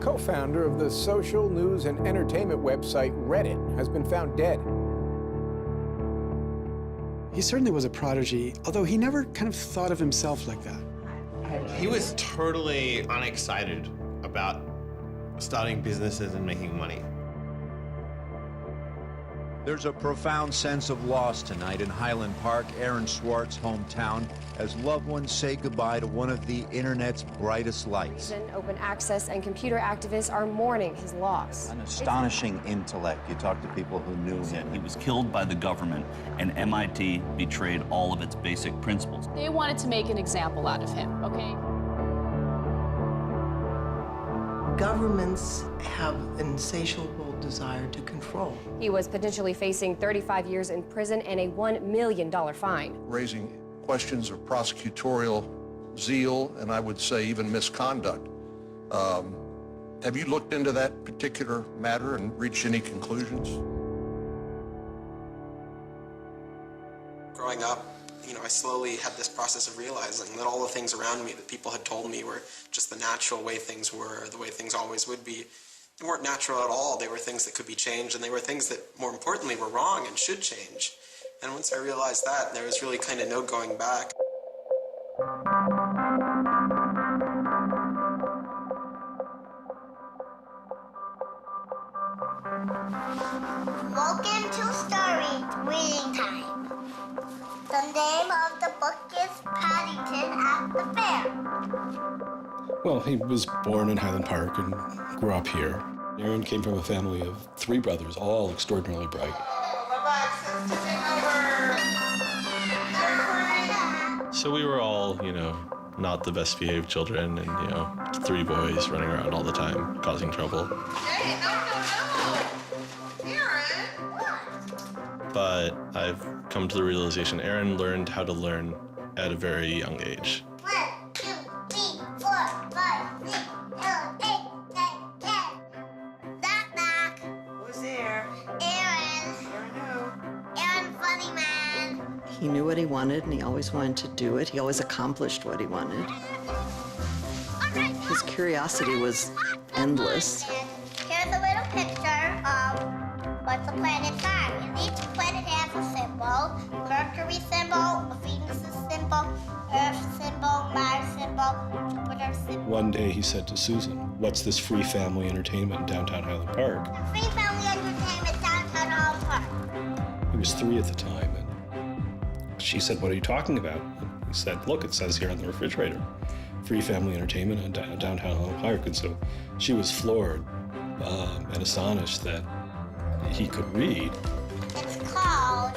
co-founder of the social news and entertainment website Reddit, has been found dead. He certainly was a prodigy, although he never kind of thought of himself like that. He was totally unexcited about starting businesses and making money. There's a profound sense of loss tonight in Highland Park, Aaron Swartz' hometown, as loved ones say goodbye to one of the internet's brightest lights. Open access and computer activists are mourning his loss. An astonishing intellect. You talk to people who knew him. He was killed by the government, and MIT betrayed all of its basic principles. They wanted to make an example out of him, okay? Governments have an insatiable desire to control. He was potentially facing 35 years in prison and a $1 million fine. Raising questions of prosecutorial zeal and I would say even misconduct. Have you looked into that particular matter and reached any conclusions? Growing up, I slowly had this process of realizing that all the things around me that people had told me were just the natural way things were, the way things always would be, they weren't natural at all. They were things that could be changed, and they were things that, more importantly, were wrong and should change. And once I realized that, there was really kind of no going back. Welcome to Story Reading Time. The name of the book is Paddington at the Fair. Well, he was born in Highland Park and grew up here. Aaron came from a family of 3 brothers, all extraordinarily bright. So we were all, not the best behaved children and, 3 boys running around all the time, causing trouble. Hey, no. Aaron, what? But I've come to the realization Aaron learned how to learn at a very young age. 1, 2, 3, 4, 5, 6, 7, 8, 9, 10. Knock, knock. Who's there? Aaron. Aaron who? Aaron, funny man. He knew what he wanted, and he always wanted to do it. He always accomplished what he wanted. His curiosity was endless. Here's a little picture of what's the planet's on. Each planet has a symbol. Mercury symbol, Venus' symbol, Earth symbol, Mars symbol, Jupiter symbol. One day he said to Susan, "What's this free family entertainment in downtown Highland Park?" Free family entertainment downtown Highland Park. He was 3 at the time, and she said, "What are you talking about?" And he said, "Look, it says here on the refrigerator, free family entertainment in downtown Highland Park." And so she was floored and astonished that he could read. It's called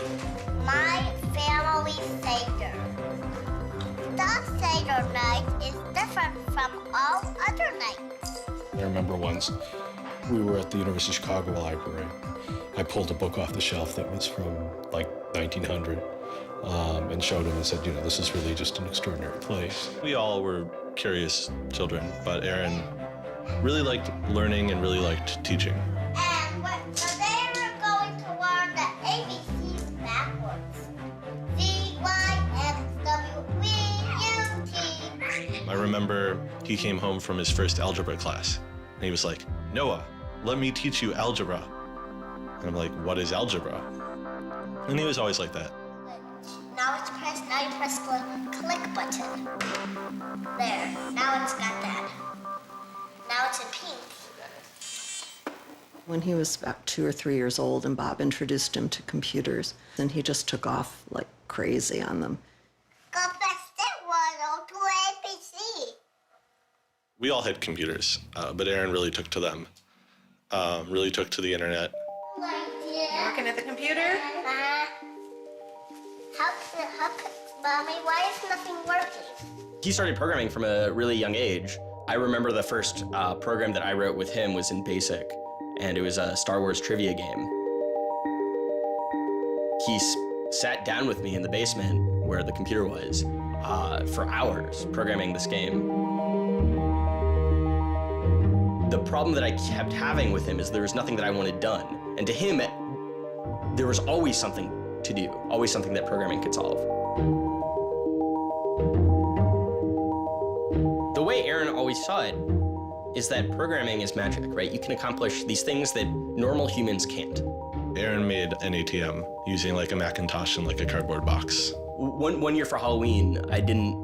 My Family Seder. The Seder night is different from all other nights. I remember once we were at the University of Chicago Library. I pulled a book off the shelf that was from like 1900 and showed him and said, this is really just an extraordinary place. We all were curious children, but Aaron really liked learning and really liked teaching. And so they were going to learn the ABCs backwards. Z, Y, X, W, V, U, T. I remember he came home from his first algebra class, and he was like, "Noah, let me teach you algebra." And I'm like, "What is algebra?" And he was always like that. Now you press the click button. There, now it's got that. Now it's in pink. When he was about 2 or 3 years old, and Bob introduced him to computers, and he just took off like crazy on them. Go fast at 102 ABC. We all had computers, but Aaron really took to them, really took to the internet. Working at the computer? Mommy, why is nothing working? He started programming from a really young age. I remember the first program that I wrote with him was in BASIC, and it was a Star Wars trivia game. He sat down with me in the basement where the computer was for hours programming this game. The problem that I kept having with him is there was nothing that I wanted done. And to him, there was always something to do, always something that programming could solve. The way Aaron always saw it is that programming is magic, right? You can accomplish these things that normal humans can't. Aaron made an ATM using like a Macintosh and like a cardboard box. One year for Halloween, I didn't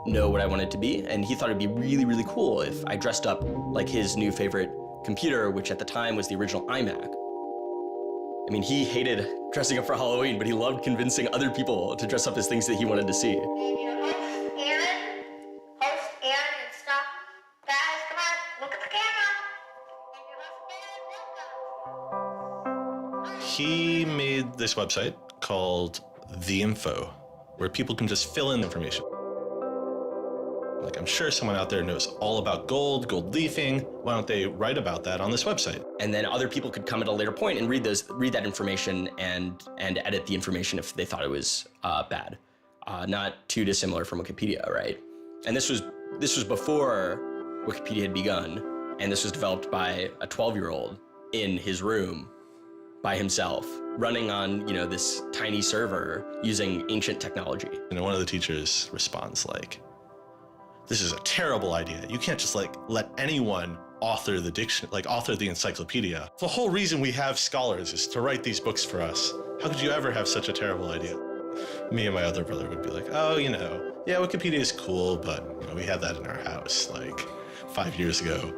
know what I wanted to be, and he thought it'd be really, really cool if I dressed up like his new favorite computer, which at the time was the original iMac. I mean, he hated dressing up for Halloween, but he loved convincing other people to dress up as things that he wanted to see. He made this website called The Info, where people can just fill in information. Like, I'm sure someone out there knows all about gold leafing. Why don't they write about that on this website? And then other people could come at a later point and read that information and edit the information if they thought it was bad. Not too dissimilar from Wikipedia, right? And this was before Wikipedia had begun, and this was developed by a 12-year-old in his room by himself, running on, this tiny server using ancient technology. And one of the teachers responds like, "This is a terrible idea. You can't just let anyone author the encyclopedia. The whole reason we have scholars is to write these books for us. How could you ever have such a terrible idea?" Me and my other brother would be like, "Oh, yeah, Wikipedia is cool, but we had that in our house like 5 years ago."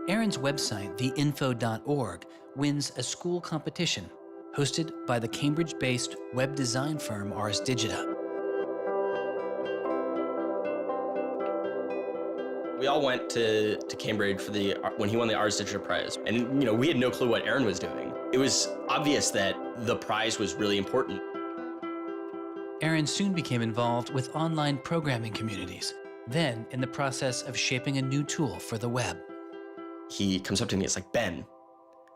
Aaron's website, theinfo.org, wins a school competition hosted by the Cambridge-based web design firm Ars Digita. We all went to Cambridge for when he won the Ars Digita Prize. And, we had no clue what Aaron was doing. It was obvious that the prize was really important. Aaron soon became involved with online programming communities, then in the process of shaping a new tool for the web. He comes up to me, it's like, "Ben,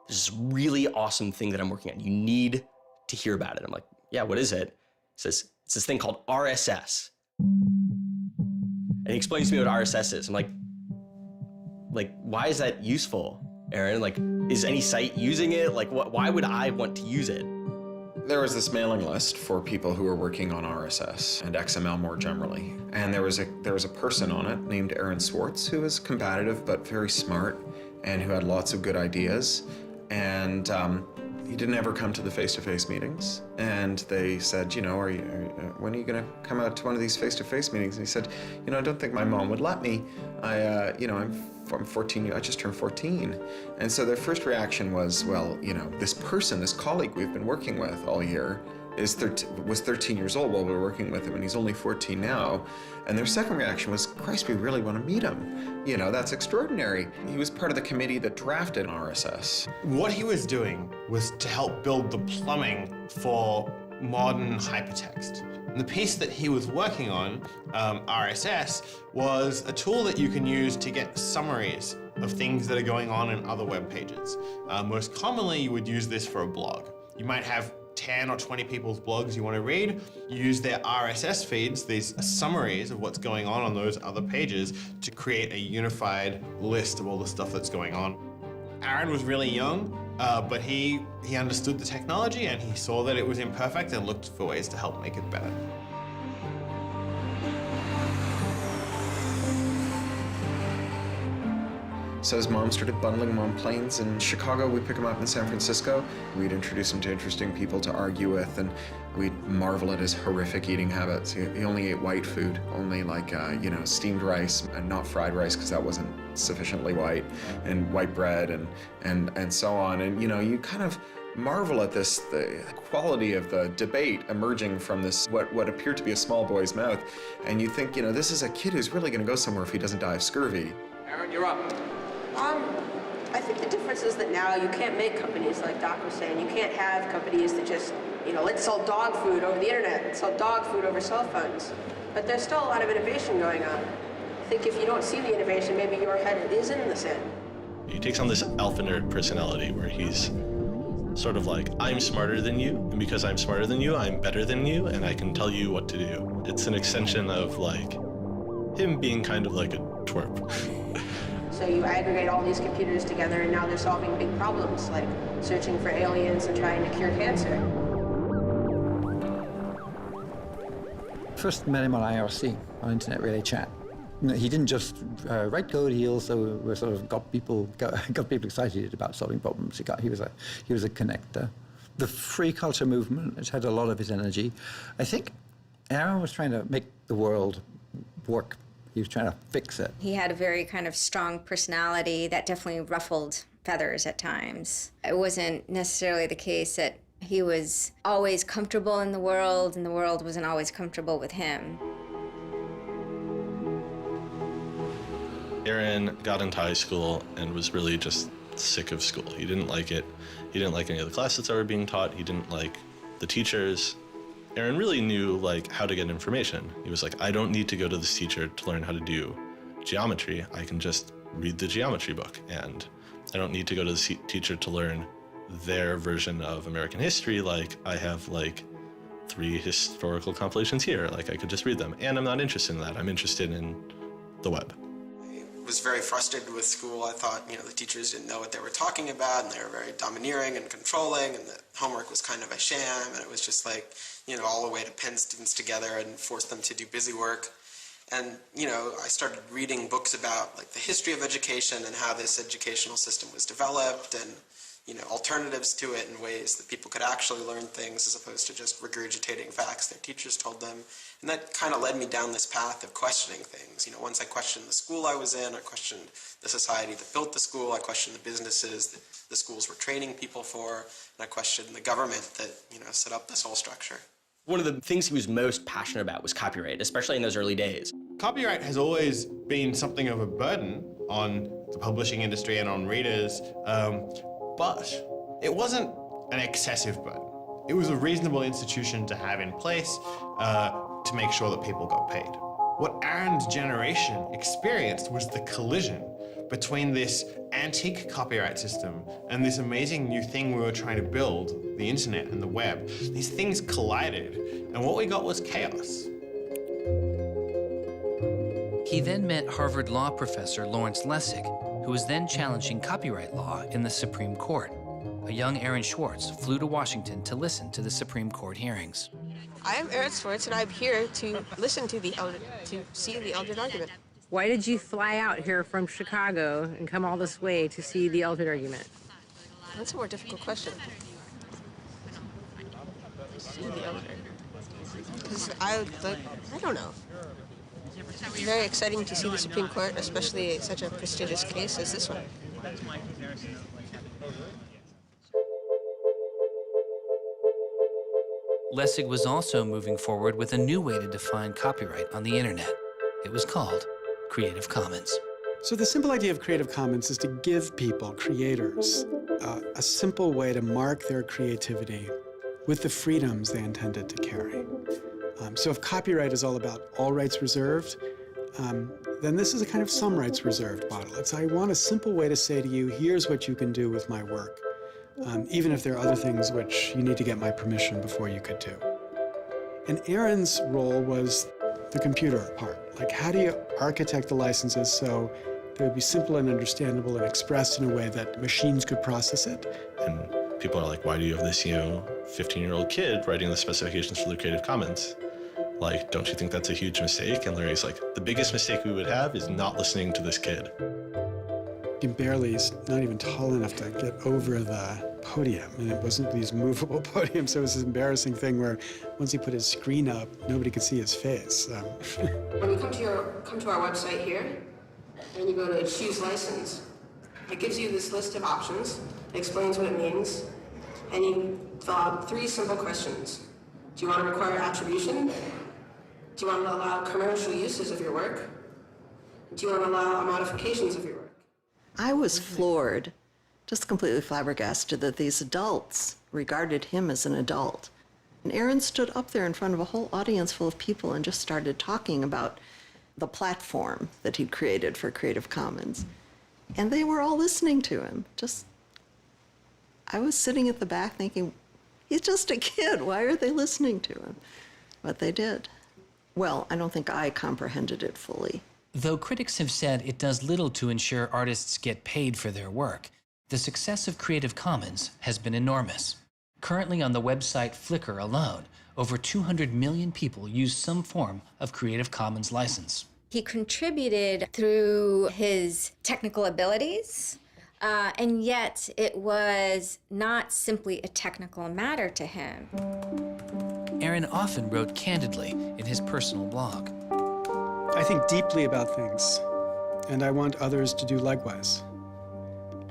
there's this really awesome thing that I'm working on. You need to hear about it." I'm like, "Yeah, what is it?" He says, "It's this thing called RSS." And he explains to me what RSS is. I'm like, why is that useful, Aaron? Is any site using it? Why would I want to use it? There was this mailing list for people who were working on RSS and XML more generally. And there was a person on it named Aaron Swartz who was combative but very smart and who had lots of good ideas. And he didn't ever come to the face-to-face meetings. And they said, when are you going to come out to one of these face-to-face meetings? And he said, I don't think my mom would let me. I'm 14, I just turned 14. And so their first reaction was, well, this colleague we've been working with all year was 13 years old while we were working with him, and he's only 14 now. And their second reaction was, Christ, we really want to meet him. That's extraordinary. He was part of the committee that drafted RSS. What he was doing was to help build the plumbing for modern hypertext. And the piece that he was working on, RSS, was a tool that you can use to get summaries of things that are going on in other web pages. Most commonly, you would use this for a blog. You might have 10 or 20 people's blogs you want to read. You use their RSS feeds, these summaries of what's going on those other pages, to create a unified list of all the stuff that's going on. Aaron was really young, but he understood the technology and he saw that it was imperfect and looked for ways to help make it better. So his mom started bundling him on planes in Chicago. We'd pick him up in San Francisco. We'd introduce him to interesting people to argue with, and we'd marvel at his horrific eating habits. He only ate white food, only steamed rice and not fried rice because that wasn't sufficiently white, and white bread and so on. And you kind of marvel at this, the quality of the debate emerging from this, what appeared to be a small boy's mouth. And you think, this is a kid who's really going to go somewhere if he doesn't die of scurvy. Aaron, you're up. I think the difference is that now you can't make companies like Doc was saying. You can't have companies that just, let's sell dog food over the internet, let's sell dog food over cell phones. But there's still a lot of innovation going on. I think if you don't see the innovation, maybe your head is in the sand. He takes on this alpha nerd personality where he's sort of like, I'm smarter than you, and because I'm smarter than you, I'm better than you, and I can tell you what to do. It's an extension of him being kind of like a twerp. So you aggregate all these computers together and now they're solving big problems like searching for aliens and trying to cure cancer. First met him on IRC, on Internet Relay Chat. He didn't just write code. He also sort of got people excited about solving problems. He was a connector. The free culture movement has had a lot of his energy. I think Aaron was trying to make the world work. He was trying to fix it. He had a very kind of strong personality that definitely ruffled feathers at times. It wasn't necessarily the case that he was always comfortable in the world, and the world wasn't always comfortable with him. Aaron got into high school and was really just sick of school. He didn't like it. He didn't like any of the classes that were being taught. He didn't like the teachers. Aaron really knew how to get information. He was like, I don't need to go to this teacher to learn how to do geometry. I can just read the geometry book, and I don't need to go to the teacher to learn their version of American history. Like, I have 3 historical compilations here. I could just read them, and I'm not interested in that. I'm interested in the web. I was very frustrated with school. I thought, the teachers didn't know what they were talking about, and they were very domineering and controlling, and the homework was kind of a sham, and it was just all the way to pen students together and force them to do busy work. And, I started reading books about the history of education and how this educational system was developed, and, alternatives to it in ways that people could actually learn things as opposed to just regurgitating facts their teachers told them. And that kind of led me down this path of questioning things. Once I questioned the school I was in, I questioned the society that built the school, I questioned the businesses that the schools were training people for, and I questioned the government that, set up this whole structure. One of the things he was most passionate about was copyright, especially in those early days. Copyright has always been something of a burden on the publishing industry and on readers, but it wasn't an excessive burden. It was a reasonable institution to have in place to make sure that people got paid. What Aaron's generation experienced was the collision between this antique copyright system and this amazing new thing we were trying to build, the internet and the web. These things collided, and what we got was chaos. He then met Harvard law professor Lawrence Lessig, who was then challenging copyright law in the Supreme Court. A young Aaron Swartz flew to Washington to listen to the Supreme Court hearings. I am Aaron Swartz, and I'm here to listen to see the Eldred argument. Why did you fly out here from Chicago and come all this way to see the Eldred argument? That's a more difficult question. See the Eldred. Because I don't know. It's very exciting to see the Supreme Court, especially such a prestigious case as this one. Lessig was also moving forward with a new way to define copyright on the internet. It was called Creative Commons. So the simple idea of Creative Commons is to give people, creators, a simple way to mark their creativity with the freedoms they intended to carry. So if copyright is all about all rights reserved, then this is a kind of some rights reserved model. It's I want a simple way to say to you, here's what you can do with my work, even if there are other things which you need to get my permission before you could do. And Aaron's role was the computer part. How do you architect the licenses so they would be simple and understandable and expressed in a way that machines could process it? And people are like, why do you have this, 15-year-old kid writing the specifications for the Creative Commons? Don't you think that's a huge mistake? And Larry's like, the biggest mistake we would have is not listening to this kid. He's not even tall enough to get over the podium, and it wasn't these movable podiums, so it was this embarrassing thing where once he put his screen up, nobody could see his face. When you come to our website here, and you go to choose license, it gives you this list of options, it explains what it means, and you fill out 3 simple questions. Do you want to require attribution? Do you want to allow commercial uses of your work? Do you want to allow modifications of your work? I was floored, just completely flabbergasted that these adults regarded him as an adult. And Aaron stood up there in front of a whole audience full of people and just started talking about the platform that he'd created for Creative Commons. And they were all listening to him. I was sitting at the back thinking, he's just a kid. Why are they listening to him? But they did. Well, I don't think I comprehended it fully. Though critics have said it does little to ensure artists get paid for their work, the success of Creative Commons has been enormous. Currently on the website Flickr alone, over 200 million people use some form of Creative Commons license. He contributed through his technical abilities, and yet it was not simply a technical matter to him. Aaron often wrote candidly in his personal blog. I think deeply about things, and I want others to do likewise.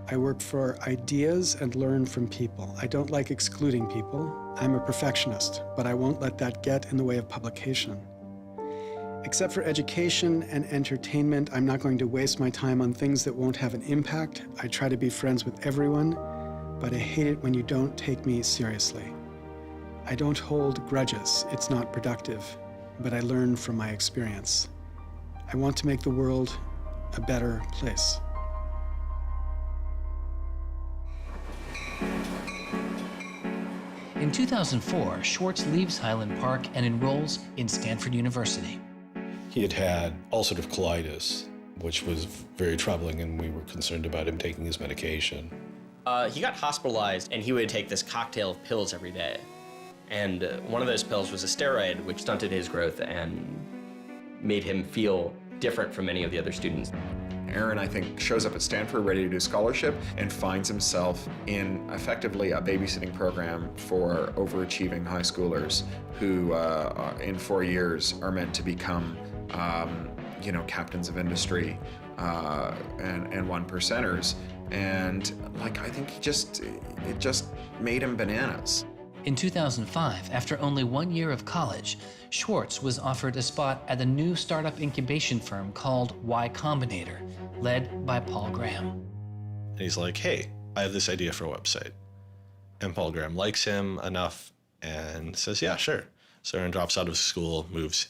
I work for ideas and learn from people. I don't like excluding people. I'm a perfectionist, but I won't let that get in the way of publication. Except for education and entertainment, I'm not going to waste my time on things that won't have an impact. I try to be friends with everyone, but I hate it when you don't take me seriously. I don't hold grudges. It's not productive, but I learn from my experience. I want to make the world a better place. In 2004, Swartz leaves Highland Park and enrolls in Stanford University. He had had ulcerative colitis, which was very troubling, and we were concerned about him taking his medication. He got hospitalized, and he would take this cocktail of pills every day. And one of those pills was a steroid, which stunted his growth and made him feel different from many of the other students. Aaron, I think, shows up at Stanford ready to do scholarship and finds himself in effectively a babysitting program for overachieving high schoolers who, in 4 years, are meant to become, captains of industry and one percenters. And I think it just made him bananas. In 2005, after only 1 year of college, Swartz was offered a spot at the new startup incubation firm called Y Combinator, led by Paul Graham. And he's like, hey, I have this idea for a website. And Paul Graham likes him enough and says, yeah, sure. So Aaron drops out of school, moves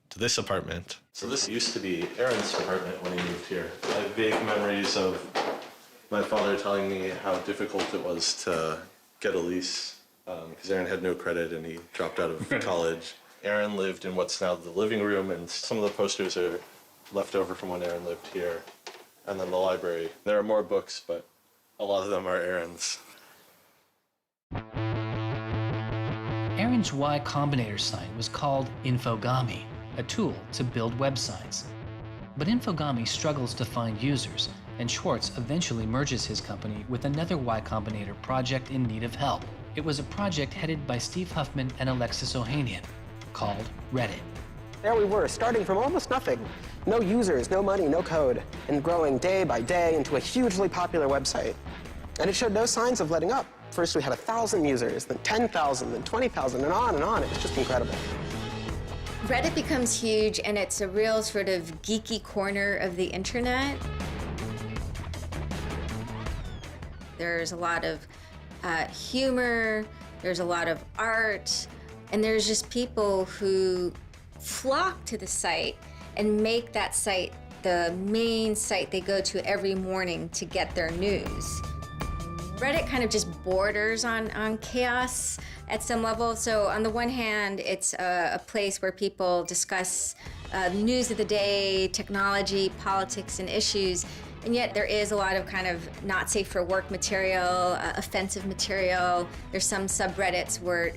to this apartment. So this used to be Aaron's apartment when he moved here. I have vague memories of my father telling me how difficult it was to get a lease because Aaron had no credit and he dropped out of college. Aaron lived in what's now the living room, and some of the posters are left over from when Aaron lived here. And then the library. There are more books, but a lot of them are Aaron's. Aaron's Y Combinator site was called Infogami, a tool to build websites. But Infogami struggles to find users, and Swartz eventually merges his company with another Y Combinator project in need of help. It was a project headed by Steve Huffman and Alexis Ohanian, called Reddit. There we were, starting from almost nothing. No users, no money, no code, and growing day by day into a hugely popular website. And it showed no signs of letting up. First we had 1,000 users, then 10,000, then 20,000, and on and on. It was just incredible. Reddit becomes huge, and it's a real sort of geeky corner of the internet. There's a lot of humor, there's a lot of art, and there's just people who flock to the site and make that site the main site they go to every morning to get their news. Reddit kind of just borders on chaos at some level. So on the one hand, it's a place where people discuss news of the day, technology, politics, and issues. And yet there is a lot of kind of not safe for work material, offensive material. There's some subreddits where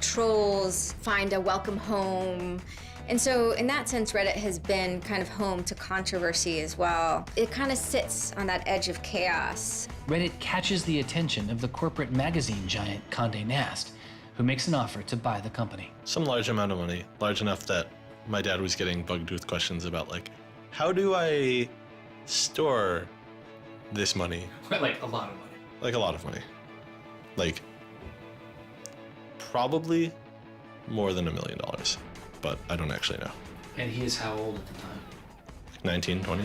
trolls find a welcome home. And so in that sense, Reddit has been kind of home to controversy as well. It kind of sits on that edge of chaos. Reddit catches the attention of the corporate magazine giant Condé Nast, who makes an offer to buy the company. Some large amount of money, large enough that my dad was getting bugged with questions about how do I store this money? Like a lot of money. Like a lot of money. Probably more than $1 million, but I don't actually know. And he is how old at the time? 19, 20.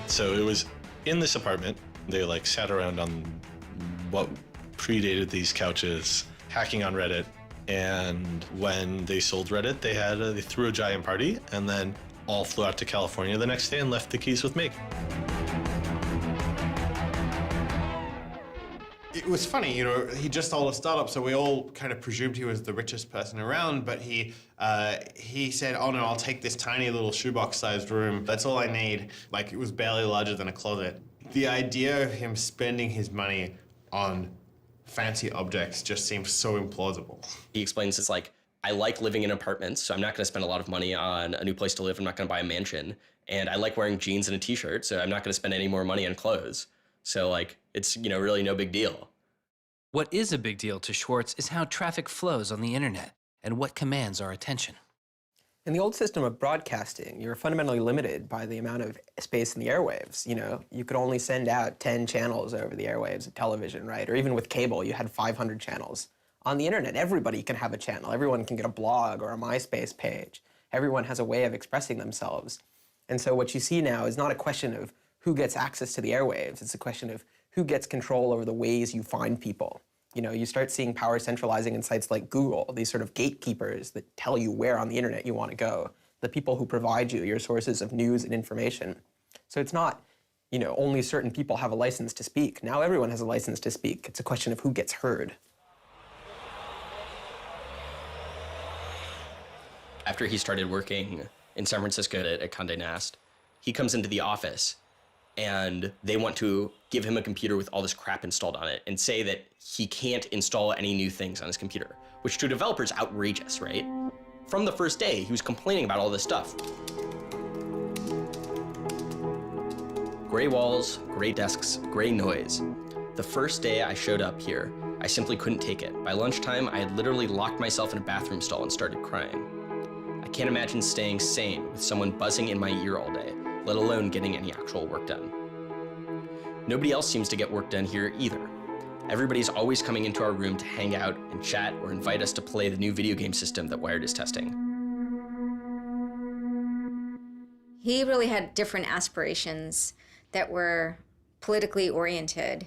So it was in this apartment. They sat around on what predated these couches, hacking on Reddit. And when they sold Reddit, they threw a giant party and then all flew out to California the next day and left the keys with me. It was funny, he just sold a startup, so we all kind of presumed he was the richest person around, but he said, oh no, I'll take this tiny little shoebox-sized room. That's all I need. It was barely larger than a closet. The idea of him spending his money on fancy objects just seems so implausible. He explains it's I like living in apartments, so I'm not going to spend a lot of money on a new place to live. I'm not going to buy a mansion. And I like wearing jeans and a t-shirt, so I'm not going to spend any more money on clothes. So like, it's, you know, really no big deal. What is a big deal to Swartz is how traffic flows on the internet and what commands our attention. In the old system of broadcasting, you were fundamentally limited by the amount of space in the airwaves. You know, you could only send out 10 channels over the airwaves of television, right? Or even with cable, you had 500 channels. On the internet, everybody can have a channel. Everyone can get a blog or a MySpace page. Everyone has a way of expressing themselves. And so what you see now is not a question of who gets access to the airwaves. It's a question of who gets control over the ways you find people. You know, you start seeing power centralizing in sites like Google, these sort of gatekeepers that tell you where on the internet you want to go, the people who provide you your sources of news and information. So it's not, you know, only certain people have a license to speak. Now everyone has a license to speak. It's a question of who gets heard. After he started working in San Francisco at Condé Nast, he comes into the office and they want to give him a computer with all this crap installed on it and say that he can't install any new things on his computer, which to a developer is outrageous, right? From the first day, he was complaining about all this stuff. Gray walls, gray desks, gray noise. The first day I showed up here, I simply couldn't take it. By lunchtime, I had literally locked myself in a bathroom stall and started crying. I can't imagine staying sane with someone buzzing in my ear all day, let alone getting any actual work done. Nobody else seems to get work done here either. Everybody's always coming into our room to hang out and chat or invite us to play the new video game system that Wired is testing. He really had different aspirations that were politically oriented.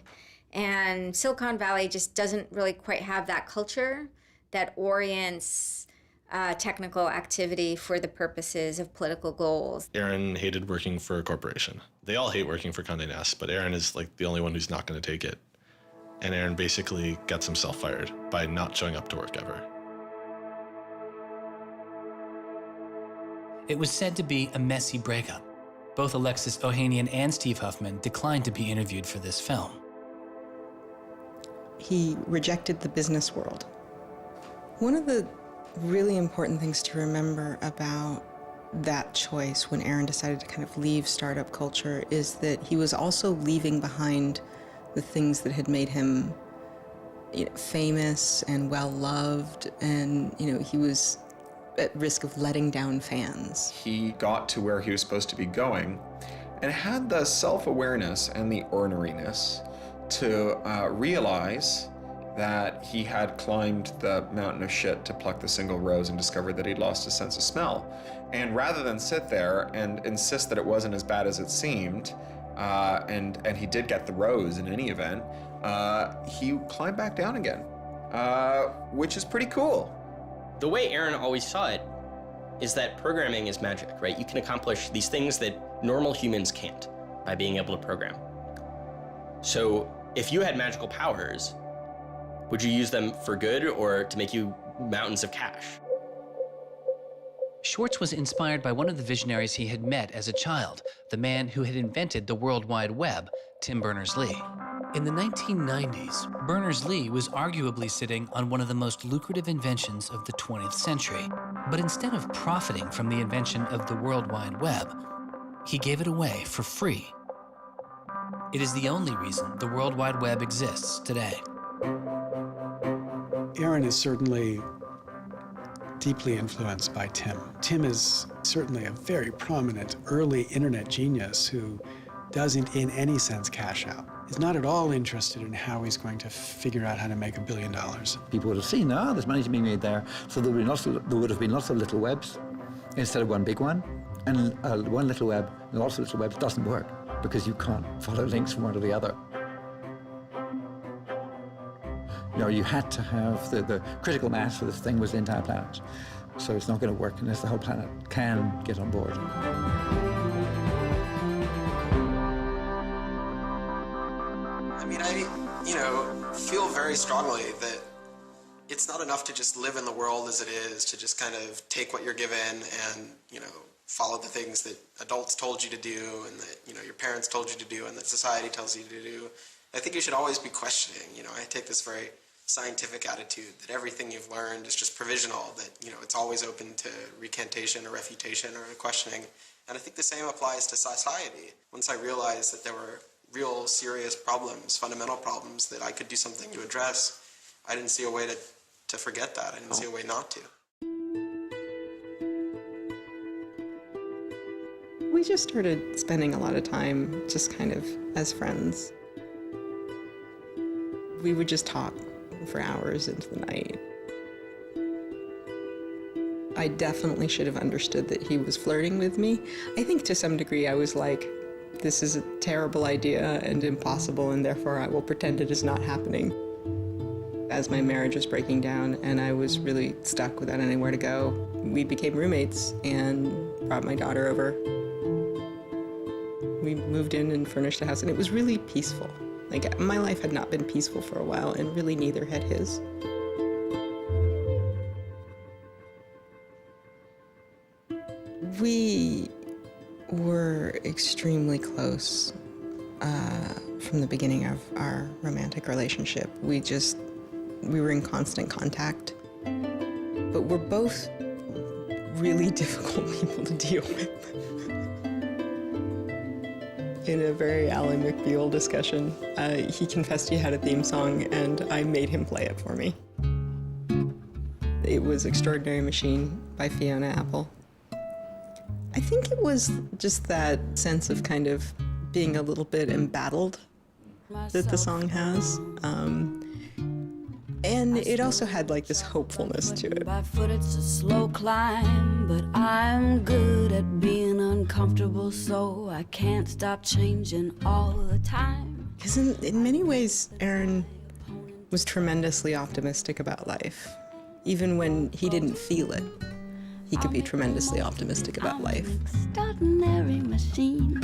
And Silicon Valley just doesn't really quite have that culture that orients technical activity for the purposes of political goals. Aaron hated working for a corporation. They all hate working for Condé Nast, but Aaron is like the only one who's not going to take it. And Aaron basically gets himself fired by not showing up to work ever. It was said to be a messy breakup. Both Alexis Ohanian and Steve Huffman declined to be interviewed for this film. He rejected the business world. One of the really important things to remember about that choice when Aaron decided to kind of leave startup culture is that he was also leaving behind the things that had made him, you know, famous and well-loved, and, you know, he was at risk of letting down fans. He got to where he was supposed to be going and had the self-awareness and the orneriness to realize that he had climbed the mountain of shit to pluck the single rose and discovered that he'd lost his sense of smell. And rather than sit there and insist that it wasn't as bad as it seemed, and he did get the rose in any event, he climbed back down again, which is pretty cool. The way Aaron always saw it is that programming is magic, right? You can accomplish these things that normal humans can't by being able to program. So if you had magical powers, would you use them for good or to make you mountains of cash? Swartz was inspired by one of the visionaries he had met as a child, the man who had invented the World Wide Web, Tim Berners-Lee. In the 1990s, Berners-Lee was arguably sitting on one of the most lucrative inventions of the 20th century. But instead of profiting from the invention of the World Wide Web, he gave it away for free. It is the only reason the World Wide Web exists today. Aaron is certainly deeply influenced by Tim. Tim is certainly a very prominent early internet genius who doesn't in any sense cash out. He's not at all interested in how he's going to figure out how to make $1 billion. People would have seen, there's money to be made there. So there would have been lots of little webs instead of one big one. And one little web, and lots of little webs doesn't work because you can't follow links from one to the other. You know, you had to have the critical mass for this thing was the entire planet. So it's not going to work unless the whole planet can get on board. I mean, I feel very strongly that it's not enough to just live in the world as it is, to just kind of take what you're given and, follow the things that adults told you to do and that, your parents told you to do and that society tells you to do. I think you should always be questioning. I take this very scientific attitude that everything you've learned is just provisional, that, you know, it's always open to recantation or refutation or questioning. And I think the same applies to society. Once I realized that there were real serious problems, fundamental problems that I could do something to address, I didn't see a way to forget that. I didn't see a way not to. We just started spending a lot of time just kind of as friends. We would just talk for hours into the night. I definitely should have understood that he was flirting with me. I think to some degree I was like, this is a terrible idea and impossible, and therefore I will pretend it is not happening. As my marriage was breaking down and I was really stuck without anywhere to go, we became roommates and brought my daughter over. We moved in and furnished a house, and it was really peaceful. Like, my life had not been peaceful for a while, and really neither had his. We were extremely close from the beginning of our romantic relationship. We were in constant contact, but we're both really difficult people to deal with. In a very Ally McBeal discussion, he confessed he had a theme song, and I made him play it for me. It was Extraordinary Machine by Fiona Apple. I think it was just that sense of kind of being a little bit embattled that the song has. And it also had like this hopefulness to it. By foot it's a slow climb, but I'm good at being uncomfortable, so I can't stop changing all the time. Because in many ways, Aaron was tremendously optimistic about life. Even when he didn't feel it, he could be tremendously optimistic about life. Extraordinary machine.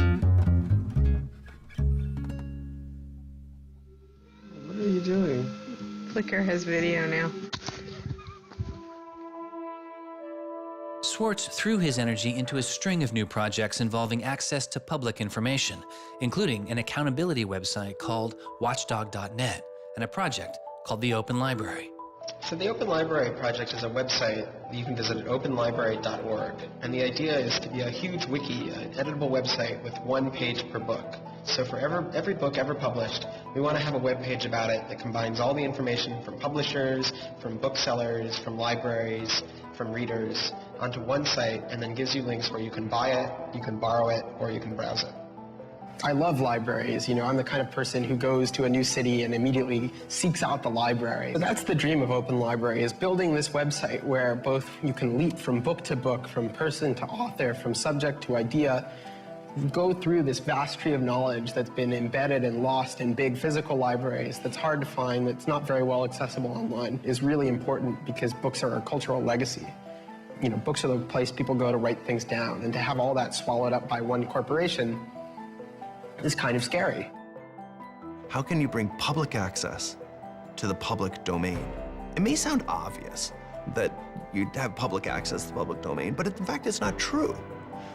What are you doing? Flickr has video now. Swartz threw his energy into a string of new projects involving access to public information, including an accountability website called watchdog.net and a project called the Open Library. So the Open Library project is a website that you can visit at openlibrary.org. And the idea is to be a huge wiki, an editable website with one page per book. So for every book ever published, we want to have a web page about it that combines all the information from publishers, from booksellers, from libraries, from readers onto one site, and then gives you links where you can buy it, you can borrow it, or you can browse it. I love libraries. You know, I'm the kind of person who goes to a new city and immediately seeks out the library. So that's the dream of Open Library, is building this website where both you can leap from book to book, from person to author, from subject to idea, go through this vast tree of knowledge that's been embedded and lost in big physical libraries that's hard to find, that's not very well accessible online, is really important because books are a cultural legacy. You know, books are the place people go to write things down, and to have all that swallowed up by one corporation is kind of scary. How can you bring public access to the public domain? It may sound obvious that you'd have public access to the public domain, but in fact, it's not true.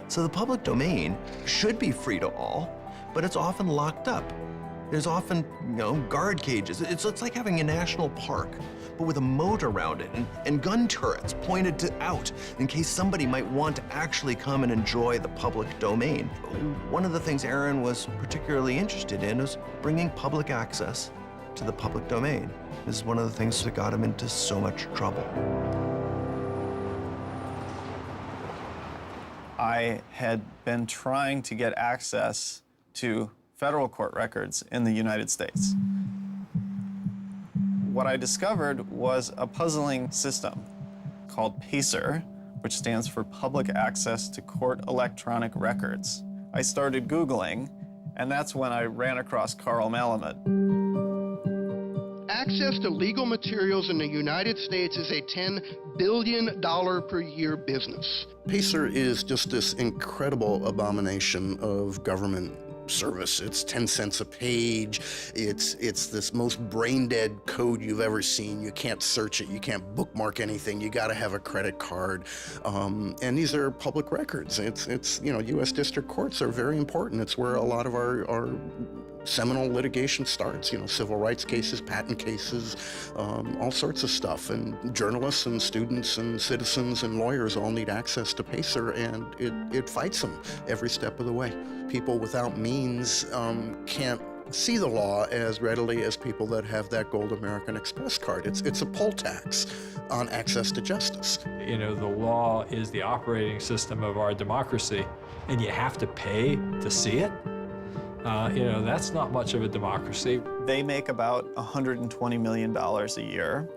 So the public domain should be free to all, but it's often locked up. There's often, guard cages. It's like having a national park, but with a moat around it and gun turrets pointed out in case somebody might want to actually come and enjoy the public domain. One of the things Aaron was particularly interested in was bringing public access to the public domain. This is one of the things that got him into so much trouble. I had been trying to get access to federal court records in the United States. What I discovered was a puzzling system called PACER, which stands for Public Access to Court Electronic Records. I started Googling, and that's when I ran across Carl Malamud. Access to legal materials in the United States is a $10 billion per year business. PACER is just this incredible abomination of government service. It's 10 cents a page. It's this most brain-dead code you've ever seen. You can't search it. You can't bookmark anything. You got to have a credit card. And these are public records. It's U.S. district courts are very important. It's where a lot of our seminal litigation starts, civil rights cases, patent cases, all sorts of stuff. And journalists and students and citizens and lawyers all need access to PACER, and it fights them every step of the way. People without means can't see the law as readily as people that have that gold American Express card. It's a poll tax on access to justice. The law is the operating system of our democracy, and you have to pay to see it. That's not much of a democracy. They make about $120 million a year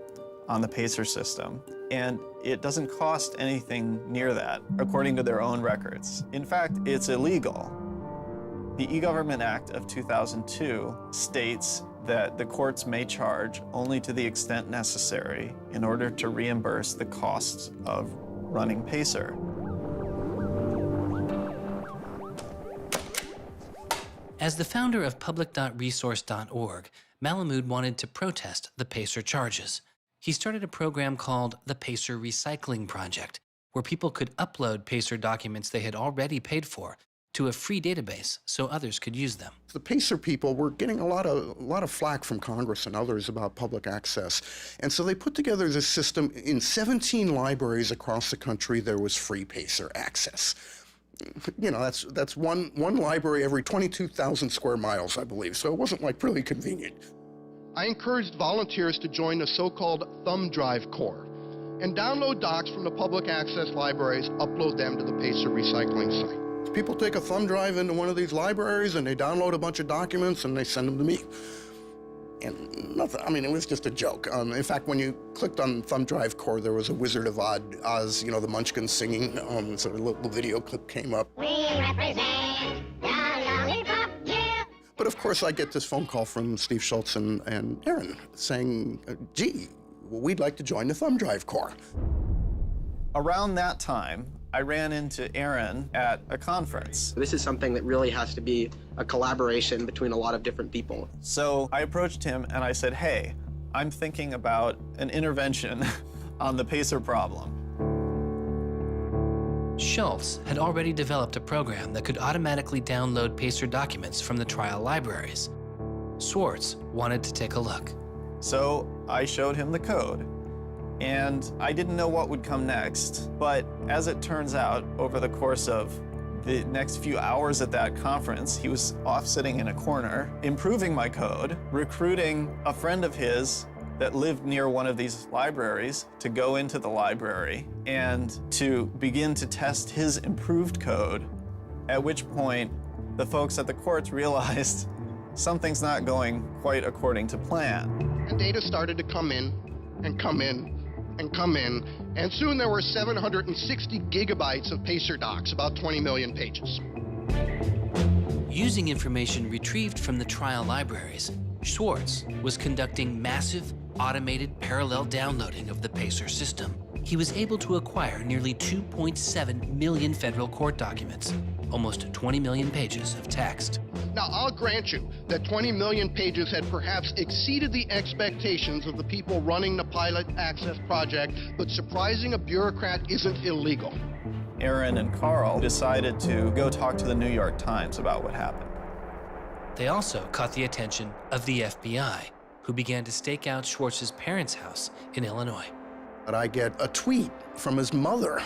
on the PACER system, and it doesn't cost anything near that, according to their own records. In fact, it's illegal. The E-Government Act of 2002 states that the courts may charge only to the extent necessary in order to reimburse the costs of running PACER. As the founder of public.resource.org, Malamud wanted to protest the PACER charges. He started a program called the PACER Recycling Project, where people could upload PACER documents they had already paid for to a free database so others could use them. The PACER people were getting a lot of flack from Congress and others about public access. And so they put together this system. In 17 libraries across the country, there was free PACER access. That's one library every 22,000 square miles, I believe. So it wasn't like really convenient. I encouraged volunteers to join the so-called Thumb Drive Corps and download docs from the public access libraries, upload them to the PACER recycling site. People take a thumb drive into one of these libraries and they download a bunch of documents and they send them to me. And nothing, it was just a joke. In fact, when you clicked on Thumb Drive Core, there was a Wizard of Oz, the Munchkins singing, so a little video clip came up. We represent the Lollipop Guild. But of course, I get this phone call from Steve Schultz and Aaron saying, gee, we'd like to join the Thumb Drive Corps. Around that time, I ran into Aaron at a conference. This is something that really has to be a collaboration between a lot of different people. So I approached him and I said, hey, I'm thinking about an intervention on the PACER problem. Schultz had already developed a program that could automatically download PACER documents from the trial libraries. Swartz wanted to take a look. So I showed him the code. And I didn't know what would come next, but as it turns out, over the course of the next few hours at that conference, he was off sitting in a corner, improving my code, recruiting a friend of his that lived near one of these libraries to go into the library and to begin to test his improved code, at which point the folks at the courts realized something's not going quite according to plan. And data started to come in and come in and come in, and soon there were 760 gigabytes of PACER docs, about 20 million pages. Using information retrieved from the trial libraries, Swartz was conducting massive, automated parallel downloading of the PACER system. He was able to acquire nearly 2.7 million federal court documents, almost 20 million pages of text. Now, I'll grant you that 20 million pages had perhaps exceeded the expectations of the people running the Pilot Access Project, but surprising a bureaucrat isn't illegal. Aaron and Carl decided to go talk to the New York Times about what happened. They also caught the attention of the FBI, who began to stake out Schwartz's parents' house in Illinois. But I get a tweet from his mother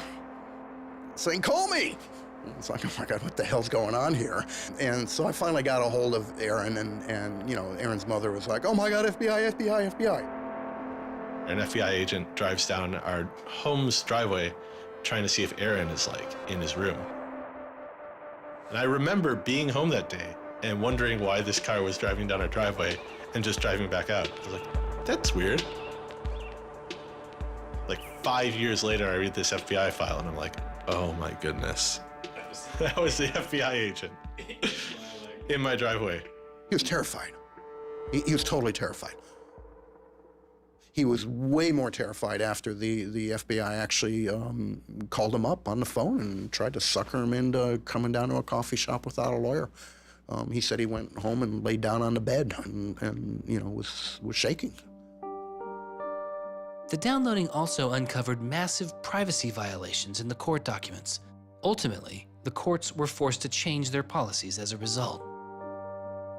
saying, call me. It's like, oh my God, what the hell's going on here? And so I finally got a hold of Aaron, and Aaron's mother was like, oh my God, FBI, FBI, FBI. An FBI agent drives down our home's driveway trying to see if Aaron is in his room. And I remember being home that day and wondering why this car was driving down our driveway and just driving back out. I was like, that's weird. 5 years later, I read this FBI file and I'm like, oh my goodness. That was the FBI agent in my driveway. He was terrified. He was totally terrified. He was way more terrified after the FBI actually called him up on the phone and tried to sucker him into coming down to a coffee shop without a lawyer. He said he went home and laid down on the bed and was shaking. The downloading also uncovered massive privacy violations in the court documents. Ultimately, the courts were forced to change their policies as a result.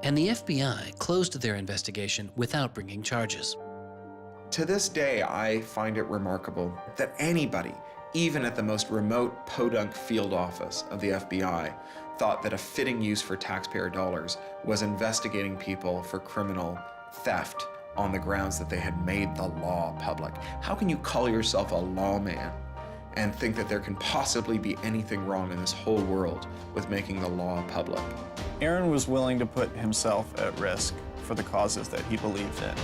And the FBI closed their investigation without bringing charges. To this day, I find it remarkable that anybody, even at the most remote podunk field office of the FBI, thought that a fitting use for taxpayer dollars was investigating people for criminal theft on the grounds that they had made the law public. How can you call yourself a lawman and think that there can possibly be anything wrong in this whole world with making the law public? Aaron was willing to put himself at risk for the causes that he believed in.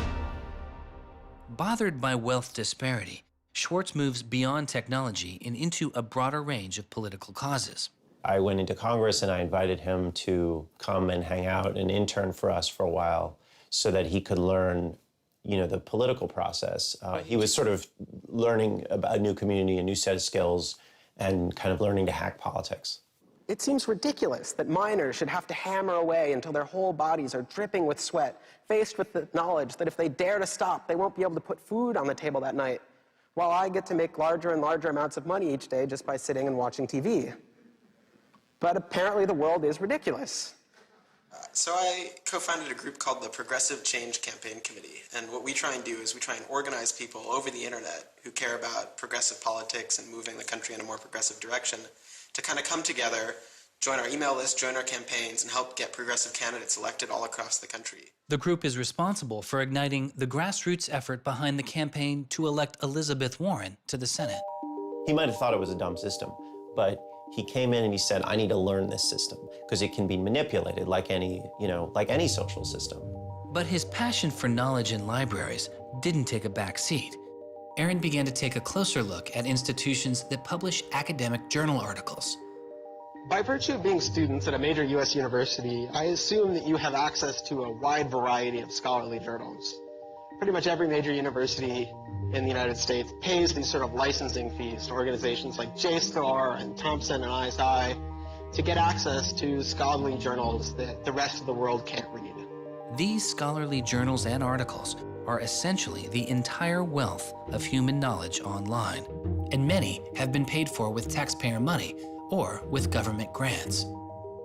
Bothered by wealth disparity, Swartz moves beyond technology and into a broader range of political causes. I went into Congress and I invited him to come and hang out and intern for us for a while so that he could learn, the political process. He was sort of learning about a new community, a new set of skills, and kind of learning to hack politics. It seems ridiculous that miners should have to hammer away until their whole bodies are dripping with sweat, faced with the knowledge that if they dare to stop, they won't be able to put food on the table that night, while I get to make larger and larger amounts of money each day just by sitting and watching TV. But apparently the world is ridiculous. So I co-founded a group called the Progressive Change Campaign Committee, and what we try and do is we try and organize people over the internet who care about progressive politics and moving the country in a more progressive direction to kind of come together, join our email list, join our campaigns, and help get progressive candidates elected all across the country. The group is responsible for igniting the grassroots effort behind the campaign to elect Elizabeth Warren to the Senate. He might have thought it was a dumb system, but he came in and he said, I need to learn this system because it can be manipulated like any social system. But his passion for knowledge in libraries didn't take a back seat. Aaron began to take a closer look at institutions that publish academic journal articles. By virtue of being students at a major U.S. university, I assume that you have access to a wide variety of scholarly journals. Pretty much every major university in the United States pays these sort of licensing fees to organizations like JSTOR and Thomson and ISI to get access to scholarly journals that the rest of the world can't read. These scholarly journals and articles are essentially the entire wealth of human knowledge online, and many have been paid for with taxpayer money or with government grants.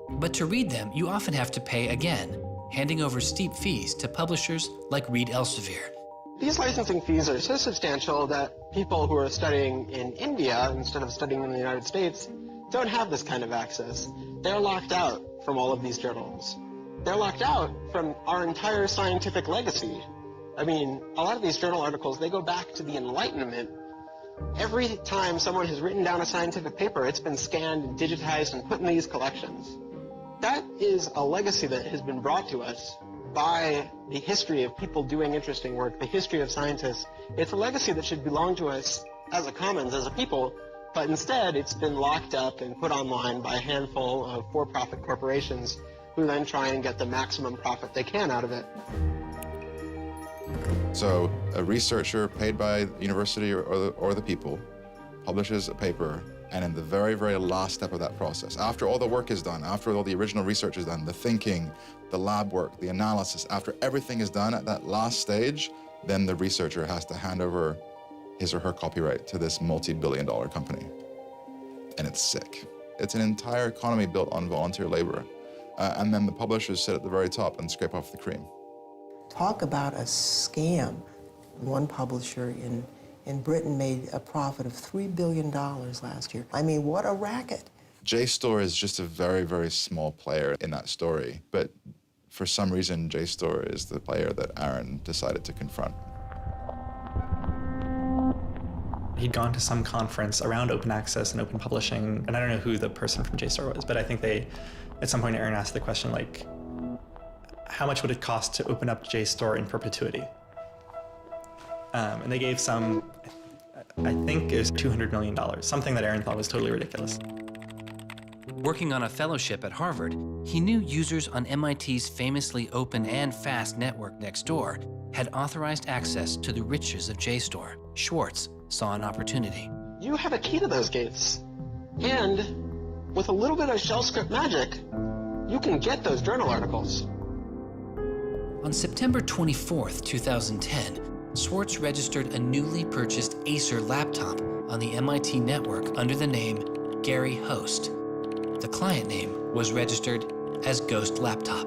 But to read them, you often have to pay again, handing over steep fees to publishers like Reed Elsevier. These licensing fees are so substantial that people who are studying in India instead of studying in the United States don't have this kind of access. They're locked out from all of these journals. They're locked out from our entire scientific legacy. I mean, a lot of these journal articles, they go back to the Enlightenment. Every time someone has written down a scientific paper, it's been scanned and digitized and put in these collections. That is a legacy that has been brought to us by the history of people doing interesting work, the history of scientists. It's a legacy that should belong to us as a commons, as a people, but instead it's been locked up and put online by a handful of for-profit corporations who then try and get the maximum profit they can out of it. So a researcher paid by the university or the people publishes a paper, and in the very, very last step of that process, after all the work is done, after all the original research is done, the thinking, the lab work, the analysis, after everything is done at that last stage, then the researcher has to hand over his or her copyright to this multi-billion-dollar company. And it's sick. It's an entire economy built on volunteer labor. And then the publishers sit at the very top and scrape off the cream. Talk about a scam. One publisher in Britain made a profit of $3 billion last year. I mean, what a racket. JSTOR is just a very, very small player in that story, but for some reason, JSTOR is the player that Aaron decided to confront. He'd gone to some conference around open access and open publishing, and I don't know who the person from JSTOR was, but I think at some point Aaron asked the question, like, how much would it cost to open up JSTOR in perpetuity? And they gave some, I think it was $200 million, something that Aaron thought was totally ridiculous. Working on a fellowship at Harvard, he knew users on MIT's famously open and fast network Nextdoor had authorized access to the riches of JSTOR. Swartz saw an opportunity. You have a key to those gates. And with a little bit of shell script magic, you can get those journal articles. On September 24th, 2010, Swartz registered a newly purchased Acer laptop on the MIT network under the name Gary Host. The client name was registered as Ghost Laptop.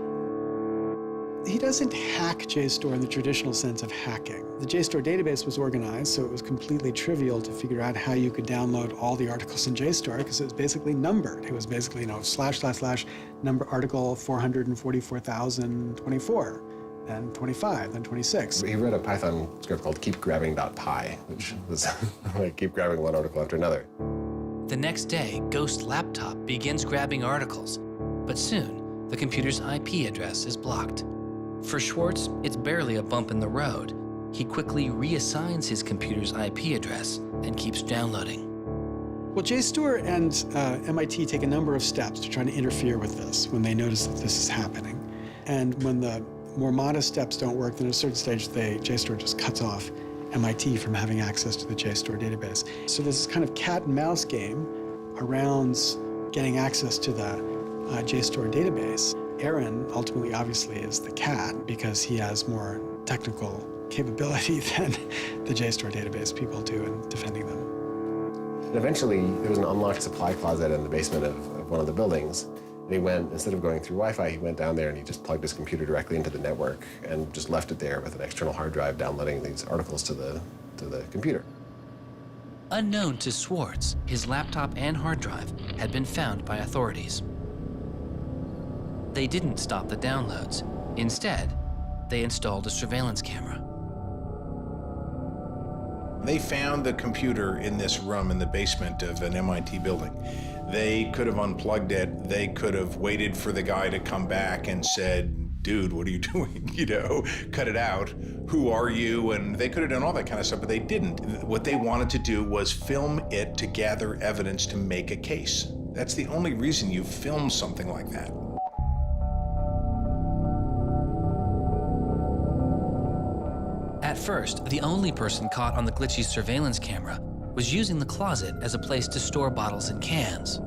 He doesn't hack JSTOR in the traditional sense of hacking. The JSTOR database was organized, so it was completely trivial to figure out how you could download all the articles in JSTOR because it was basically numbered. It was basically, / number article 444,024, then 25, then 26. He wrote a Python script called keepgrabbing.py, which was like keep grabbing one article after another. The next day, Ghost Laptop begins grabbing articles, but soon the computer's IP address is blocked. For Swartz, it's barely a bump in the road. He quickly reassigns his computer's IP address and keeps downloading. Well, JSTOR and MIT take a number of steps to try to interfere with this when they notice that this is happening. And when the more modest steps don't work, then at a certain stage, JSTOR just cuts off MIT from having access to the JSTOR database. So there's this kind of cat and mouse game around getting access to the JSTOR database. Aaron ultimately, obviously, is the cat because he has more technical capability than the JSTOR database people do in defending them. And eventually, there was an unlocked supply closet in the basement of one of the buildings. And he went, instead of going through Wi-Fi, he went down there and he just plugged his computer directly into the network and just left it there with an external hard drive downloading these articles to the computer. Unknown to Swartz, his laptop and hard drive had been found by authorities. They didn't stop the downloads. Instead, they installed a surveillance camera. They found the computer in this room in the basement of an MIT building. They could have unplugged it. They could have waited for the guy to come back and said, dude, what are you doing? Cut it out. Who are you? And they could have done all that kind of stuff, but they didn't. What they wanted to do was film it to gather evidence to make a case. That's the only reason you film something like that. At first, the only person caught on the glitchy surveillance camera was using the closet as a place to store bottles and cans.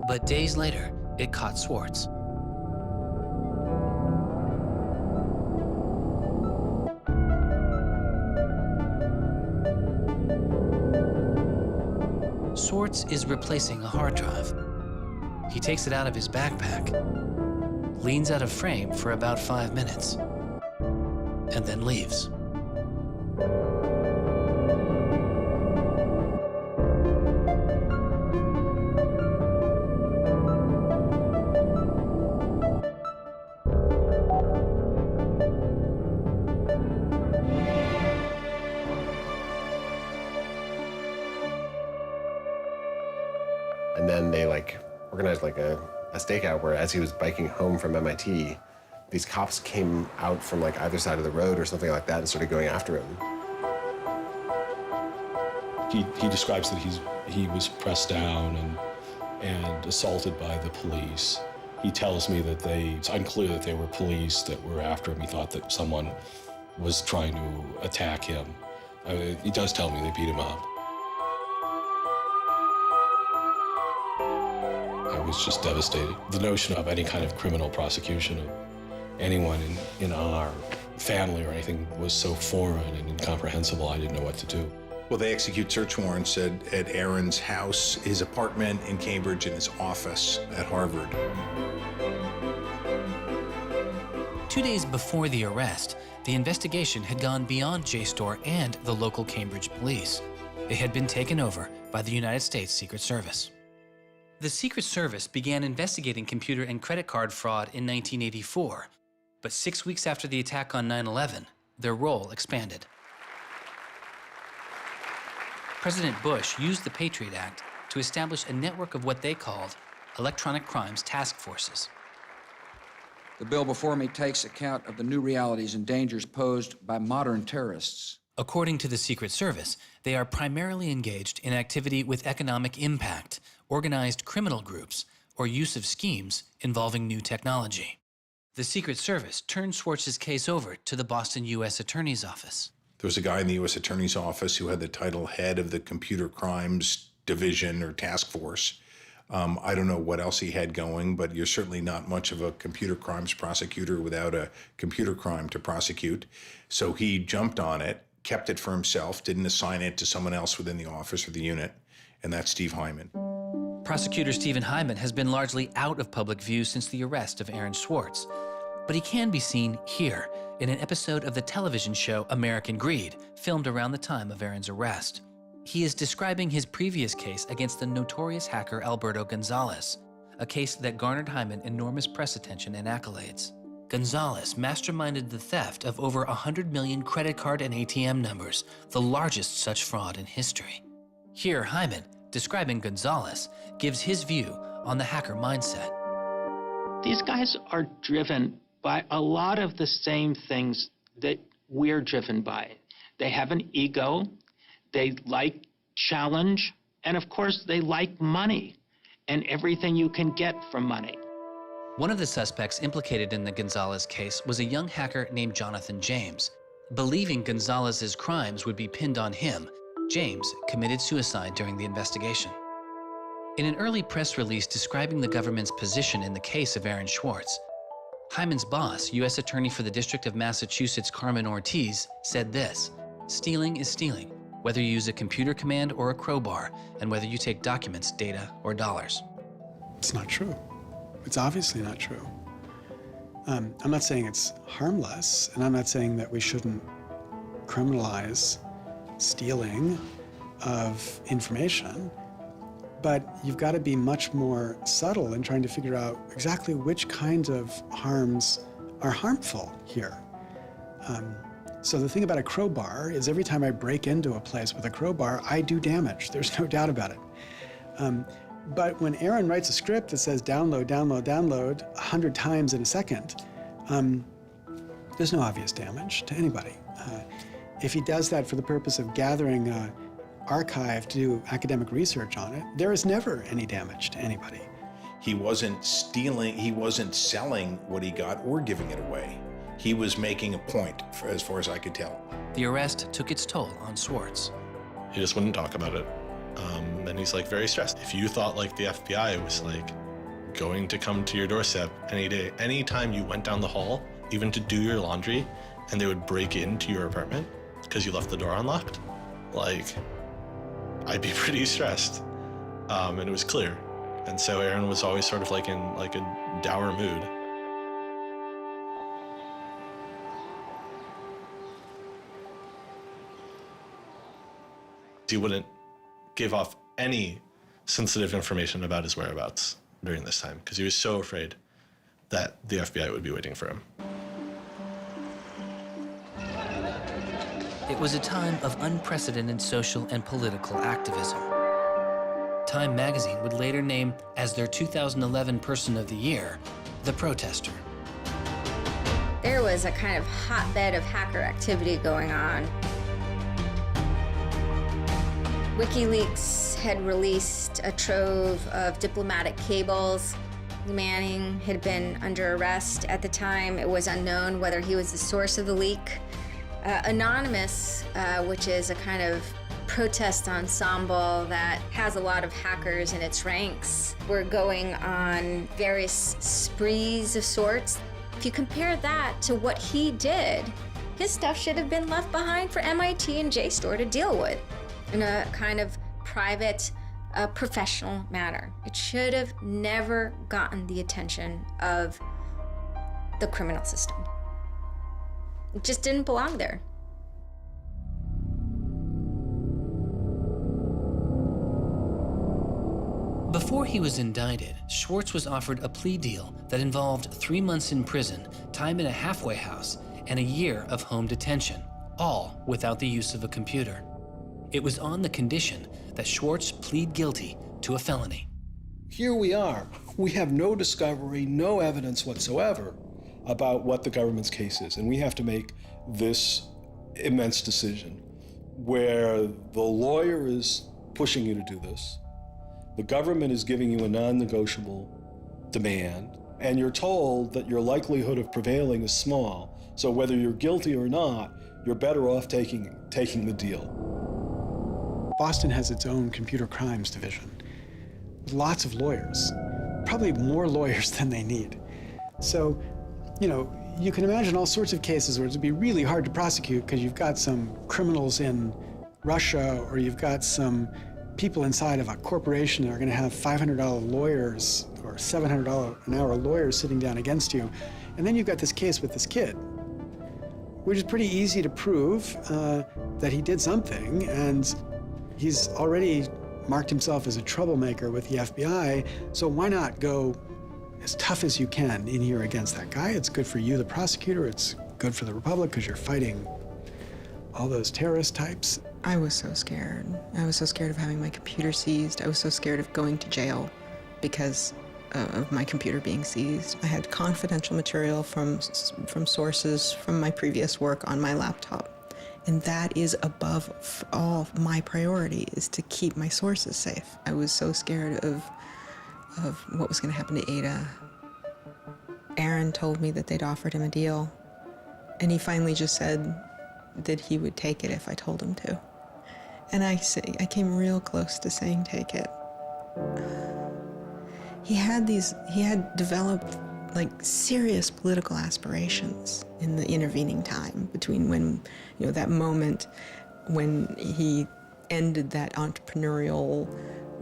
But days later, it caught Swartz. Swartz is replacing a hard drive. He takes it out of his backpack, leans out of frame for about 5 minutes, and then leaves. And then they organized a stakeout where as he was biking home from MIT, these cops came out from either side of the road or something like that and started going after him. He describes that he was pressed down and assaulted by the police. He tells me that it's unclear that they were police that were after him. He thought that someone was trying to attack him. He does tell me they beat him up. I was just devastated. The notion of any kind of criminal prosecution of anyone in our family or anything was so foreign and incomprehensible, I didn't know what to do. Well, they execute search warrants at Aaron's house, his apartment in Cambridge, and his office at Harvard. 2 days before the arrest, the investigation had gone beyond JSTOR and the local Cambridge police. It had been taken over by the United States Secret Service. The Secret Service began investigating computer and credit card fraud in 1984, but 6 weeks after the attack on 9/11, their role expanded. President Bush used the Patriot Act to establish a network of what they called electronic crimes task forces. The bill before me takes account of the new realities and dangers posed by modern terrorists. According to the Secret Service, they are primarily engaged in activity with economic impact, organized criminal groups, or use of schemes involving new technology. The Secret Service turned Swartz's case over to the Boston U.S. Attorney's Office. There was a guy in the U.S. Attorney's Office who had the title head of the Computer Crimes Division or Task Force. I don't know what else he had going, but you're certainly not much of a computer crimes prosecutor without a computer crime to prosecute. So he jumped on it, kept it for himself, didn't assign it to someone else within the office or the unit, and that's Steve Hyman. Prosecutor Stephen Hyman has been largely out of public view since the arrest of Aaron Swartz, but he can be seen here in an episode of the television show American Greed, filmed around the time of Aaron's arrest. He is describing his previous case against the notorious hacker Alberto Gonzalez, a case that garnered Hyman enormous press attention and accolades. Gonzalez masterminded the theft of over 100 million credit card and ATM numbers, the largest such fraud in history. Here, Hyman, describing Gonzalez, gives his view on the hacker mindset. These guys are driven by a lot of the same things that we're driven by. They have an ego, they like challenge, and of course they like money and everything you can get from money. One of the suspects implicated in the Gonzalez case was a young hacker named Jonathan James. Believing Gonzalez's crimes would be pinned on him, James committed suicide during the investigation. In an early press release describing the government's position in the case of Aaron Swartz, Hyman's boss, U.S. Attorney for the District of Massachusetts Carmen Ortiz, said this: "Stealing is stealing, whether you use a computer command or a crowbar, and whether you take documents, data, or dollars." It's not true. It's obviously not true. I'm not saying it's harmless, and I'm not saying that we shouldn't criminalize stealing of information, but you've got to be much more subtle in trying to figure out exactly which kinds of harms are harmful here. So the thing about a crowbar is every time I break into a place with a crowbar, I do damage. There's no doubt about it. But when Aaron writes a script that says download, download, download 100 times in a second, there's no obvious damage to anybody. If he does that for the purpose of gathering an archive to do academic research on it, there is never any damage to anybody. He wasn't stealing, he wasn't selling what he got or giving it away. He was making a point, as far as I could tell. The arrest took its toll on Swartz. He just wouldn't talk about it. And he's like very stressed. If you thought like the FBI was like going to come to your doorstep any day, anytime you went down the hall, even to do your laundry, and they would break into your apartment because you left the door unlocked, like, I'd be pretty stressed. And it was clear. And so Aaron was always sort of like in like a dour mood. He wouldn't give off any sensitive information about his whereabouts during this time because he was so afraid that the FBI would be waiting for him. It was a time of unprecedented social and political activism. Time magazine would later name as their 2011 Person of the Year, the protester. There was a kind of hotbed of hacker activity going on. WikiLeaks had released a trove of diplomatic cables. Manning had been under arrest at the time. It was unknown whether he was the source of the leak. Anonymous, which is a kind of protest ensemble that has a lot of hackers in its ranks, were going on various sprees of sorts. If you compare that to what he did, his stuff should have been left behind for MIT and JSTOR to deal with in a kind of private, professional manner. It should have never gotten the attention of the criminal system. It just didn't belong there. Before he was indicted, Swartz was offered a plea deal that involved 3 months in prison, time in a halfway house, and a year of home detention, all without the use of a computer. It was on the condition that Swartz plead guilty to a felony. Here we are. We have no discovery, no evidence whatsoever about what the government's case is, and we have to make this immense decision where the lawyer is pushing you to do this, the government is giving you a non-negotiable demand, and you're told that your likelihood of prevailing is small, so whether you're guilty or not, you're better off taking the deal. Boston has its own computer crimes division with lots of lawyers, probably more lawyers than they need. So, you can imagine all sorts of cases where it'd be really hard to prosecute because you've got some criminals in Russia or you've got some people inside of a corporation are going to have $500 lawyers or $700 an hour lawyers sitting down against you. And then you've got this case with this kid, which is pretty easy to prove that he did something, and he's already marked himself as a troublemaker with the FBI, so why not go as tough as you can in here against that guy? It's good for you, the prosecutor, it's good for the Republic, because you're fighting all those terrorist types. I was so scared. I was so scared of having my computer seized. I was so scared of going to jail because of my computer being seized. I had confidential material from sources from my previous work on my laptop. And that is above all my priority, is to keep my sources safe. I was so scared of what was going to happen to Ada. Aaron told me that they'd offered him a deal, and he finally just said that he would take it if I told him to. And I came real close to saying take it. He had developed like serious political aspirations in the intervening time between when, that moment when he ended that entrepreneurial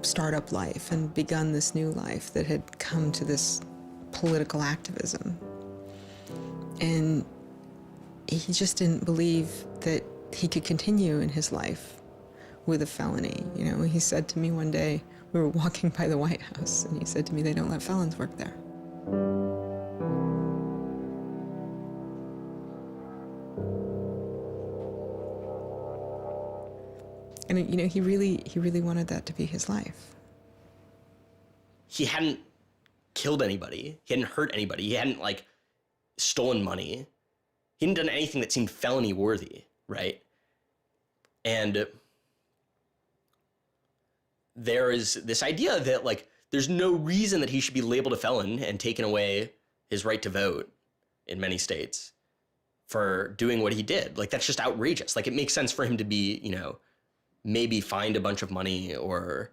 startup life and begun this new life that had come to this political activism. And he just didn't believe that he could continue in his life with a felony. He said to me one day, we were walking by the White House, and he said to me, they don't let felons work there. And he really wanted that to be his life. He hadn't killed anybody. He hadn't hurt anybody. He hadn't stolen money. He hadn't done anything that seemed felony worthy, right? And there is this idea that there's no reason that he should be labeled a felon and taken away his right to vote in many states for doing what he did. That's just outrageous. It makes sense for him to be, maybe fined a bunch of money or,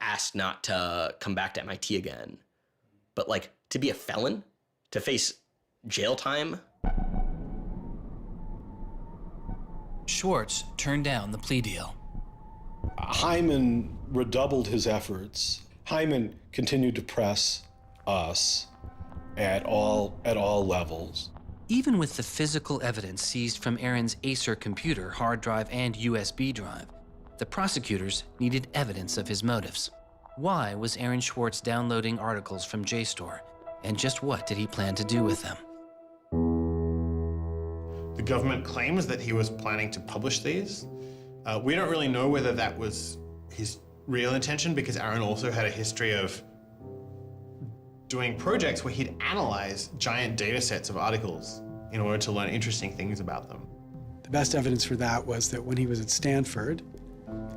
asked not to come back to MIT again. But to be a felon, to face jail time. Swartz turned down the plea deal. Hyman redoubled his efforts. Hyman continued to press us at all levels. Even with the physical evidence seized from Aaron's Acer computer, hard drive, and USB drive, the prosecutors needed evidence of his motives. Why was Aaron Swartz downloading articles from JSTOR, and just what did he plan to do with them? The government claims that he was planning to publish these. We don't really know whether that was his real intention, because Aaron also had a history of doing projects where he'd analyze giant data sets of articles in order to learn interesting things about them. The best evidence for that was that when he was at Stanford,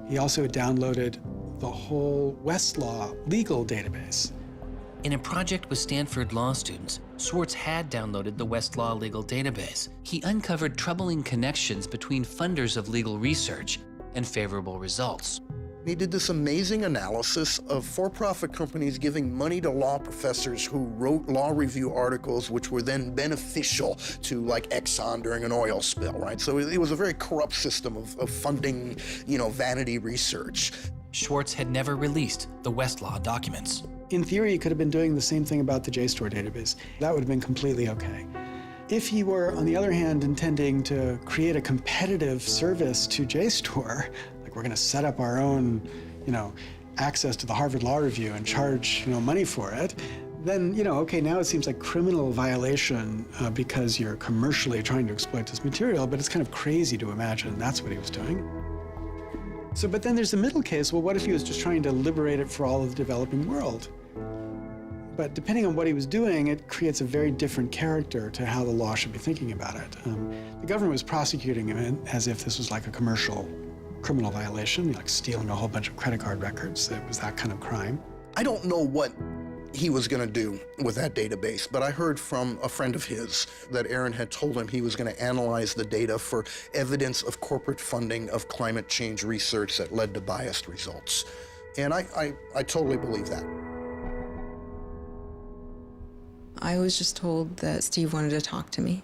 he also had downloaded the whole Westlaw legal database. In a project with Stanford law students, Swartz had downloaded the Westlaw legal database. He uncovered troubling connections between funders of legal research and favorable results. He did this amazing analysis of for-profit companies giving money to law professors who wrote law review articles which were then beneficial to Exxon during an oil spill, right? So it was a very corrupt system of funding, vanity research. Swartz had never released the Westlaw documents. In theory, he could have been doing the same thing about the JSTOR database. That would have been completely okay. If he were, on the other hand, intending to create a competitive service to JSTOR, we're going to set up our own, access to the Harvard Law Review and charge, money for it, then, okay, now it seems like criminal violation because you're commercially trying to exploit this material, but it's kind of crazy to imagine that's what he was doing. So, but then there's the middle case. Well, what if he was just trying to liberate it for all of the developing world? But depending on what he was doing, it creates a very different character to how the law should be thinking about it. The government was prosecuting him as if this was like a commercial criminal violation, like stealing a whole bunch of credit card records. It was that kind of crime. I don't know what he was going to do with that database, but I heard from a friend of his that Aaron had told him he was going to analyze the data for evidence of corporate funding of climate change research that led to biased results. And I totally believe that. I was just told that Steve wanted to talk to me.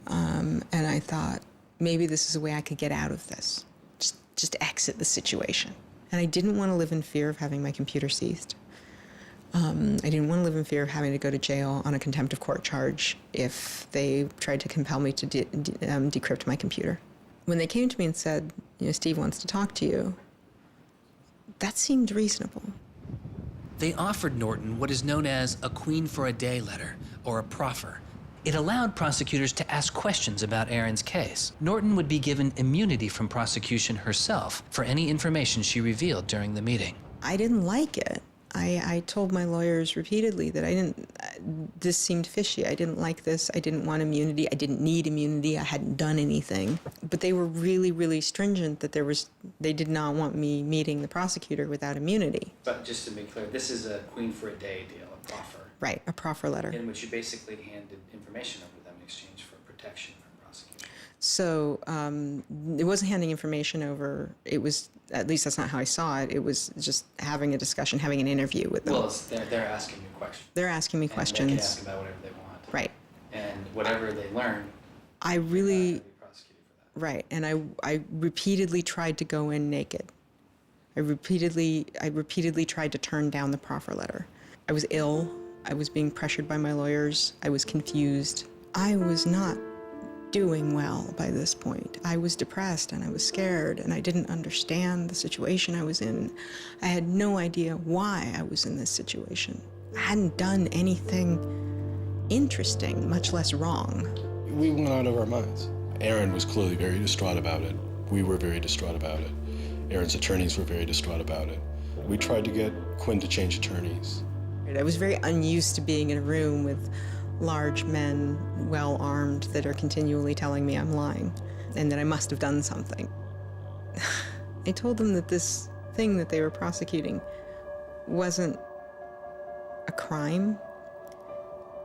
And I thought, maybe this is a way I could get out of this. Just just exit the situation. And I didn't want to live in fear of having my computer seized. I didn't want to live in fear of having to go to jail on a contempt of court charge if they tried to compel me to decrypt my computer. When they came to me and said, Steve wants to talk to you, that seemed reasonable. They offered Norton what is known as a Queen for a Day letter, or a proffer. It allowed prosecutors to ask questions about Aaron's case. Norton would be given immunity from prosecution herself for any information she revealed during the meeting. I didn't like it. I told my lawyers repeatedly that this seemed fishy. I didn't like this. I didn't want immunity. I didn't need immunity. I hadn't done anything. But they were really, really stringent that they did not want me meeting the prosecutor without immunity. But just to be clear, this is a Queen for a Day deal, a proffer. Right, a proffer letter. In which you basically handed information over to them in exchange for protection from prosecution. So it wasn't handing information over. It was, at least that's not how I saw it. It was just having a discussion, having an interview with them. Well, they're asking you questions. They're asking me and questions. They can ask about whatever they want. Right. And whatever they learn, I really, right. And I repeatedly tried to go in naked. I repeatedly tried to turn down the proffer letter. I was ill. I was being pressured by my lawyers. I was confused. I was not doing well by this point. I was depressed and I was scared and I didn't understand the situation I was in. I had no idea why I was in this situation. I hadn't done anything interesting, much less wrong. We went out of our minds. Aaron was clearly very distraught about it. We were very distraught about it. Aaron's attorneys were very distraught about it. We tried to get Quinn to change attorneys. I was very unused to being in a room with large men, well-armed, that are continually telling me I'm lying and that I must have done something. I told them that this thing that they were prosecuting wasn't a crime.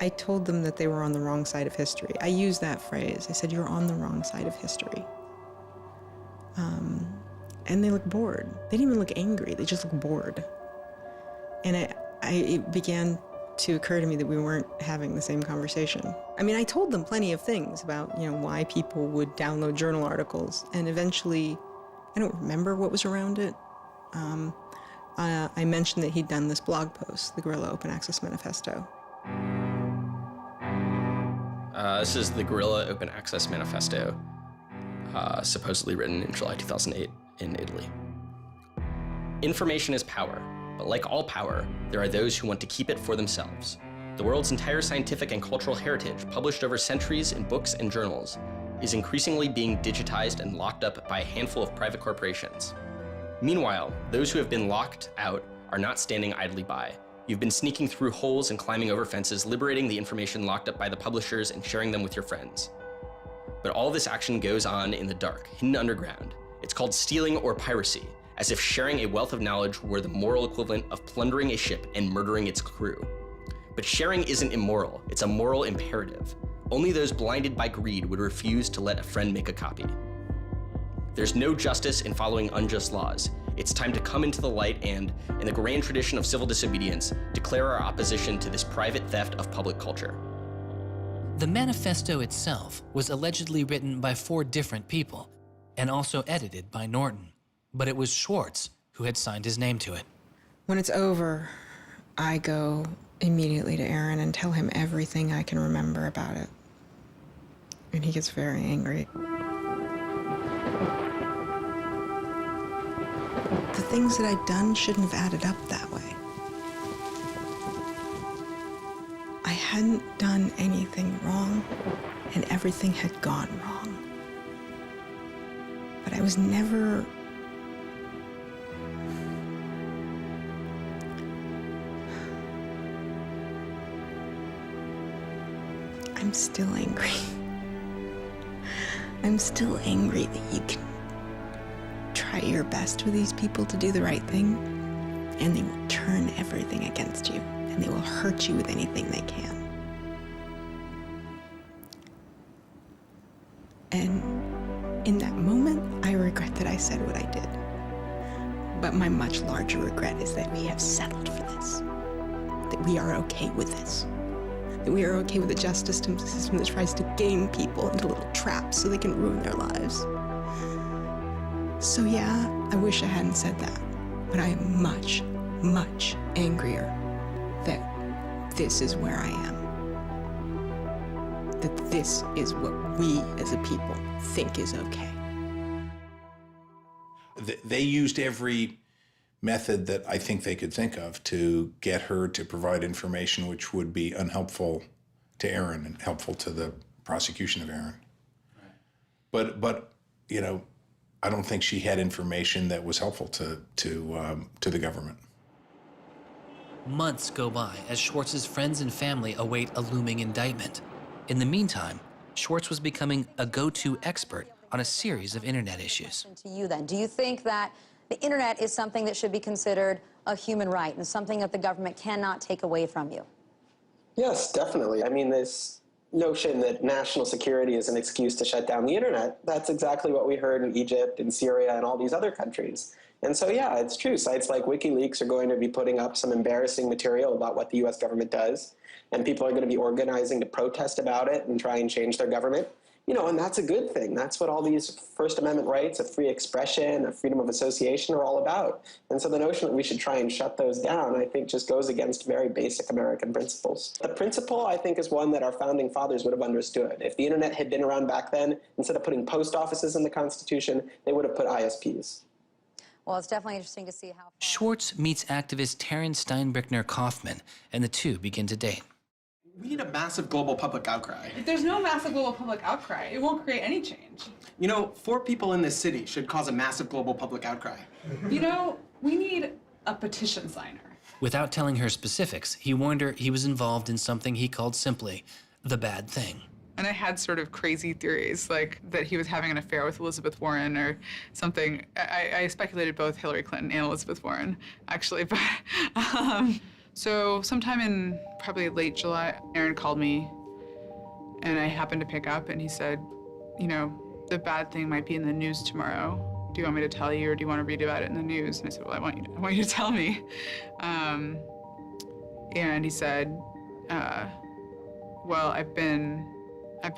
I told them that they were on the wrong side of history. I used that phrase. I said, you're on the wrong side of history. And they looked bored. They didn't even look angry. They just looked bored. And it began to occur to me that we weren't having the same conversation. I mean, I told them plenty of things about, why people would download journal articles, and eventually, I don't remember what was around it. I mentioned that he'd done this blog post, the Guerrilla Open Access Manifesto. This is the Guerrilla Open Access Manifesto, supposedly written in July 2008 in Italy. Information is power. But like all power, there are those who want to keep it for themselves. The world's entire scientific and cultural heritage, published over centuries in books and journals, is increasingly being digitized and locked up by a handful of private corporations. Meanwhile, those who have been locked out are not standing idly by. You've been sneaking through holes and climbing over fences, liberating the information locked up by the publishers and sharing them with your friends. But all this action goes on in the dark, hidden underground. It's called stealing or piracy, as if sharing a wealth of knowledge were the moral equivalent of plundering a ship and murdering its crew. But sharing isn't immoral, it's a moral imperative. Only those blinded by greed would refuse to let a friend make a copy. There's no justice in following unjust laws. It's time to come into the light and, in the grand tradition of civil disobedience, declare our opposition to this private theft of public culture. The manifesto itself was allegedly written by 4 different people and also edited by Norton. But it was Swartz who had signed his name to it. When it's over, I go immediately to Aaron and tell him everything I can remember about it. And he gets very angry. The things that I'd done shouldn't have added up that way. I hadn't done anything wrong, and everything had gone wrong. But I was never... I'm still angry. I'm still angry that you can try your best with these people to do the right thing, and they will turn everything against you, and they will hurt you with anything they can. And in that moment, I regret that I said what I did. But my much larger regret is that we have settled for this, that we are okay with this. That we are okay with a justice system that tries to game people into little traps so they can ruin their lives. So yeah, I wish I hadn't said that, but I am much, much angrier that this is where I am. That this is what we as a people think is okay. They used every method that I think they could think of to get her to provide information which would be unhelpful to Aaron and helpful to the prosecution of Aaron. Right. But you know, I don't think she had information that was helpful to the government. Months go by as Swartz's friends and family await a looming indictment. In the meantime, Swartz was becoming a go-to expert on a series of internet issues. To you then, do you think that the internet is something that should be considered a human right and something that the government cannot take away from you? Yes, definitely. I mean, this notion that national security is an excuse to shut down the internet, that's exactly what we heard in Egypt and Syria and all these other countries. And so, yeah, it's true. Sites like WikiLeaks are going to be putting up some embarrassing material about what the U.S. government does, and people are going to be organizing to protest about it and try and change their government. You know, and that's a good thing. That's what all these First Amendment rights of free expression, of freedom of association are all about. And so the notion that we should try and shut those down, I think, just goes against very basic American principles. The principle, I think, is one that our founding fathers would have understood. If the internet had been around back then, instead of putting post offices in the Constitution, they would have put ISPs. Well, it's definitely interesting to see how... Swartz meets activist Taryn Steinbrickner-Kaufman, and the two begin to date. We need a massive global public outcry. If there's no massive global public outcry, it won't create any change. You know, 4 people in this city should cause a massive global public outcry. You know, we need a petition signer. Without telling her specifics, he warned her he was involved in something he called simply the bad thing. And I had sort of crazy theories, like that he was having an affair with Elizabeth Warren or something. I speculated both Hillary Clinton and Elizabeth Warren, actually, but so sometime in probably late July, Aaron called me and I happened to pick up and he said, you know, the bad thing might be in the news tomorrow. Do you want me to tell you or do you want to read about it in the news? And I said, well, I want you to tell me. And he said, well, I've been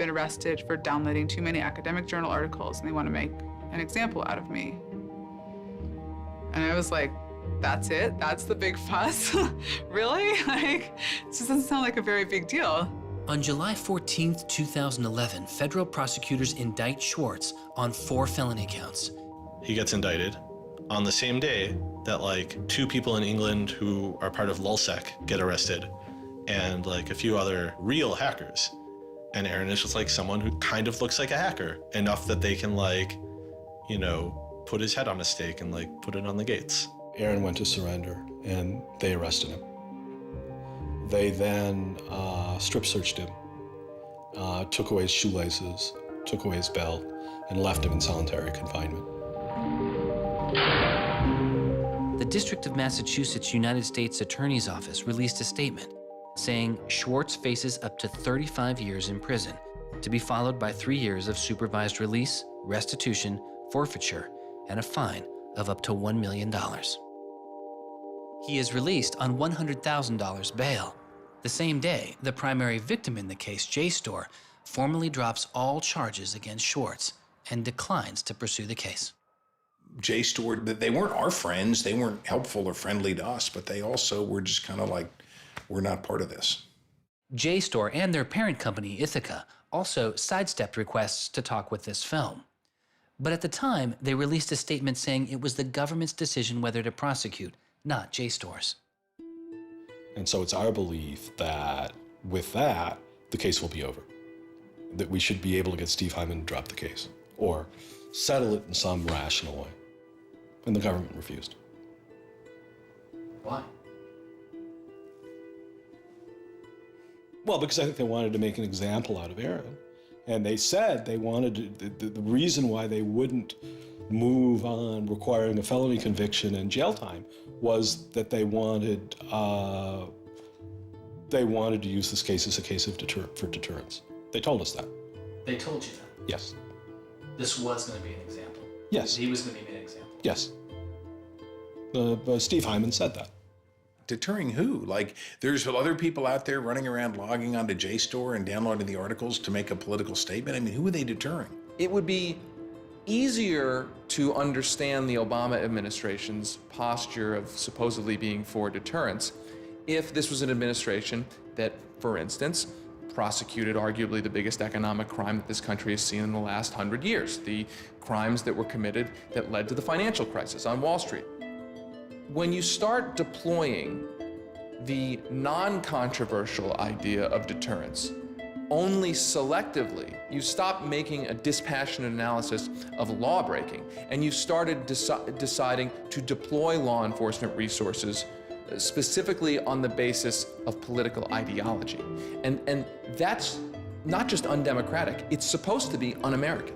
arrested for downloading too many academic journal articles and they want to make an example out of me. And I was like, that's it? That's the big fuss? Really? Like, this doesn't sound like a very big deal. On July 14th, 2011, federal prosecutors indict Swartz on 4 felony counts. He gets indicted on the same day that like 2 people in England who are part of LulzSec get arrested and like a few other real hackers. And Aaron is just like someone who kind of looks like a hacker, enough that they can like, you know, put his head on a stake and like put it on the gates. Aaron went to surrender and they arrested him. They then strip searched him, took away his shoelaces, took away his belt, and left him in solitary confinement. The District of Massachusetts United States Attorney's Office released a statement saying Swartz faces up to 35 years in prison, to be followed by 3 years of supervised release, restitution, forfeiture, and a fine of up to $1 million. He is released on $100,000 bail. The same day, the primary victim in the case, JSTOR, formally drops all charges against Swartz and declines to pursue the case. JSTOR, they weren't our friends, they weren't helpful or friendly to us, but they also were just kind of like, we're not part of this. JSTOR and their parent company, Ithaca, also sidestepped requests to talk with this film. But at the time, they released a statement saying it was the government's decision whether to prosecute, not JSTOR's. And so it's our belief that with that, the case will be over. That we should be able to get Steve Hyman to drop the case or settle it in some rational way. And the government refused. Why? Well, because I think they wanted to make an example out of Aaron. And they said they wanted to, the reason why they wouldn't move on requiring a felony conviction and jail time was that they wanted to use this case as a case of for deterrence. They told us that. They told you that? Yes. This was going to be an example? Yes. He was going to be an example? Yes. Steve Hyman said that. Deterring who? Like, there's other people out there running around logging onto JSTOR and downloading the articles to make a political statement. I mean, who are they deterring? It would be easier to understand the Obama administration's posture of supposedly being for deterrence if this was an administration that, for instance, prosecuted arguably the biggest economic crime that this country has seen in the last 100 years, the crimes that were committed that led to the financial crisis on Wall Street. When you start deploying the non-controversial idea of deterrence only selectively, you stop making a dispassionate analysis of lawbreaking, and you started deciding to deploy law enforcement resources specifically on the basis of political ideology. And that's not just undemocratic, it's supposed to be un-American.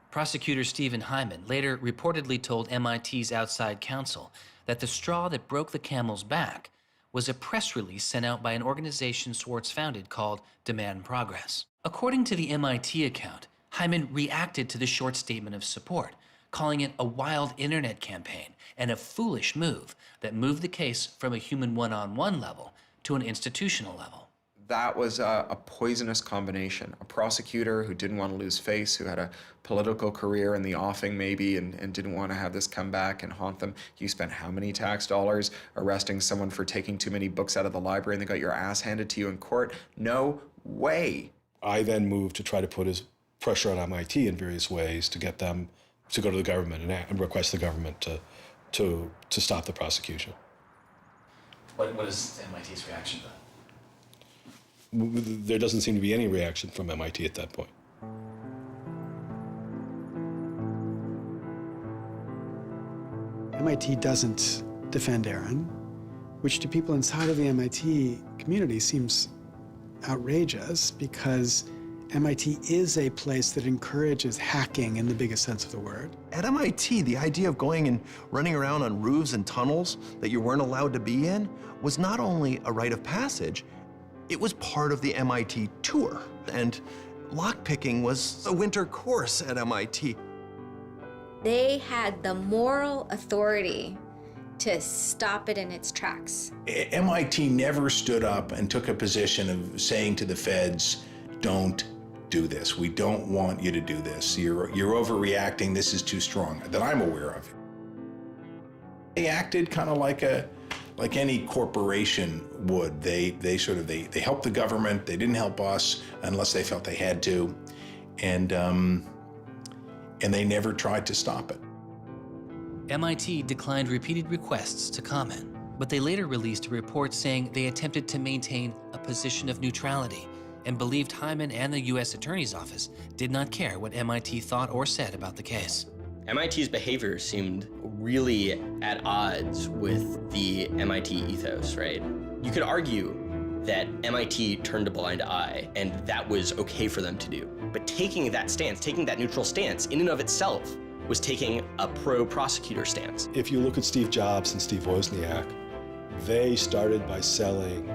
Prosecutor Stephen Hyman later reportedly told MIT's outside counsel that the straw that broke the camel's back was a press release sent out by an organization Swartz founded called Demand Progress. According to the MIT account, Hyman reacted to the short statement of support, calling it a wild internet campaign and a foolish move that moved the case from a human one-on-one level to an institutional level. That was a poisonous combination. A prosecutor who didn't want to lose face, who had a political career in the offing maybe, and didn't want to have this come back and haunt them. You spent how many tax dollars arresting someone for taking too many books out of the library and they got your ass handed to you in court? No way. I then moved to try to put pressure on MIT in various ways to get them to go to the government and request the government to stop the prosecution. What is MIT's reaction to that? There doesn't seem to be any reaction from MIT at that point. MIT doesn't defend Aaron, which to people inside of the MIT community seems outrageous because MIT is a place that encourages hacking in the biggest sense of the word. At MIT, the idea of going and running around on roofs and tunnels that you weren't allowed to be in was not only a rite of passage, it was part of the MIT tour. And lockpicking was a winter course at MIT. They had the moral authority to stop it in its tracks. MIT never stood up and took a position of saying to the feds, don't do this. We don't want you to do this. You're overreacting. This is too strong, that I'm aware of. They acted kind of like any corporation would. They helped the government. They didn't help us unless they felt they had to, and they never tried to stop it. MIT declined repeated requests to comment, but they later released a report saying they attempted to maintain a position of neutrality and believed Hyman and the U.S. Attorney's Office did not care what MIT thought or said about the case. MIT's behavior seemed really at odds with the MIT ethos, right? You could argue that MIT turned a blind eye and that was okay for them to do. But taking that stance, taking that neutral stance in and of itself was taking a pro-prosecutor stance. If you look at Steve Jobs and Steve Wozniak, they started by selling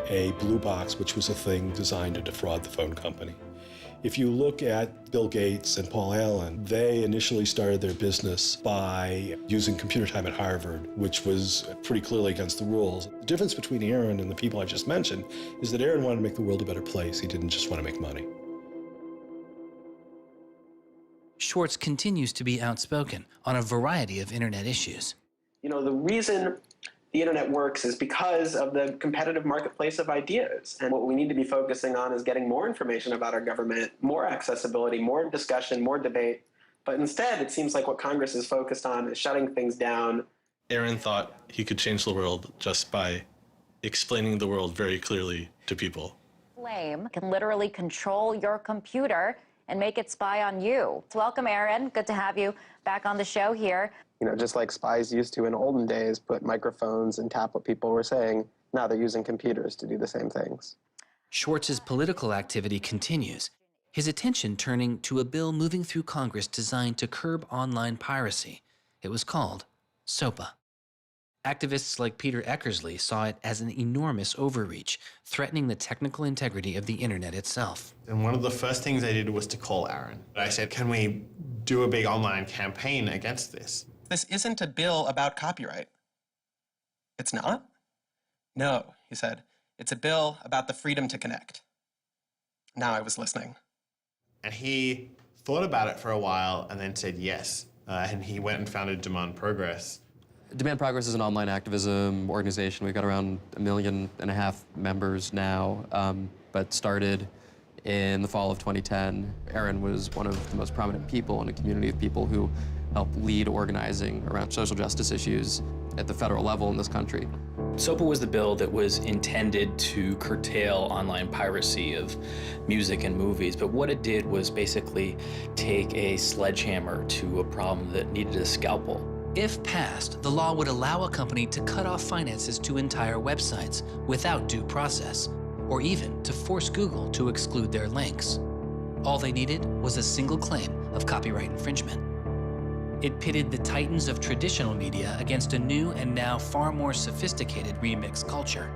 a blue box, which was a thing designed to defraud the phone company. If you look at Bill Gates and Paul Allen, they initially started their business by using computer time at Harvard, which was pretty clearly against the rules. The difference between Aaron and the people I just mentioned is that Aaron wanted to make the world a better place. He didn't just want to make money. Swartz continues to be outspoken on a variety of internet issues. You know, the reason the internet works is because of the competitive marketplace of ideas. And what we need to be focusing on is getting more information about our government, more accessibility, more discussion, more debate. But instead, it seems like what Congress is focused on is shutting things down. Aaron thought he could change the world just by explaining the world very clearly to people. Flame can literally control your computer and make it spy on you. Welcome, Aaron. Good to have you back on the show here. You know, just like spies used to in olden days, put microphones and tap what people were saying, now they're using computers to do the same things. Schwartz's political activity continues, his attention turning to a bill moving through Congress designed to curb online piracy. It was called SOPA. Activists like Peter Eckersley saw it as an enormous overreach, threatening the technical integrity of the internet itself. And one of the first things I did was to call Aaron. I said, can we do a big online campaign against this? This isn't a bill about copyright. It's not? No, he said. It's a bill about the freedom to connect. Now I was listening. And he thought about it for a while and then said yes. And he went and founded Demand Progress. Demand Progress is an online activism organization. We've got around 1.5 million members now, but started in the fall of 2010. Aaron was one of the most prominent people in a community of people who helped lead organizing around social justice issues at the federal level in this country. SOPA was the bill that was intended to curtail online piracy of music and movies, but what it did was basically take a sledgehammer to a problem that needed a scalpel. If passed, the law would allow a company to cut off finances to entire websites without due process, or even to force Google to exclude their links. All they needed was a single claim of copyright infringement. It pitted the titans of traditional media against a new and now far more sophisticated remix culture.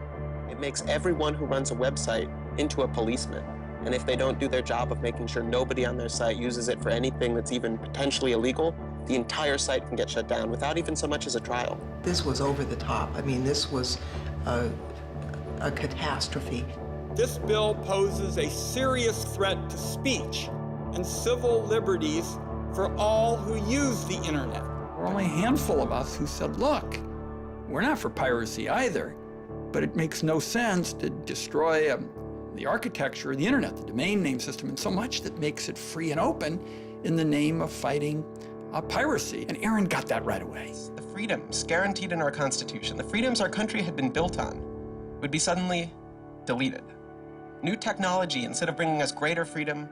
It makes everyone who runs a website into a policeman. And if they don't do their job of making sure nobody on their site uses it for anything that's even potentially illegal, the entire site can get shut down without even so much as a trial. This was over the top. I mean, this was a catastrophe. This bill poses a serious threat to speech and civil liberties for all who use the internet. There were only a handful of us who said, look, we're not for piracy either, but it makes no sense to destroy the architecture of the internet, the domain name system, and so much that makes it free and open in the name of fighting piracy. And Aaron got that right away. The freedoms guaranteed in our Constitution, the freedoms our country had been built on, would be suddenly deleted. New technology, instead of bringing us greater freedom,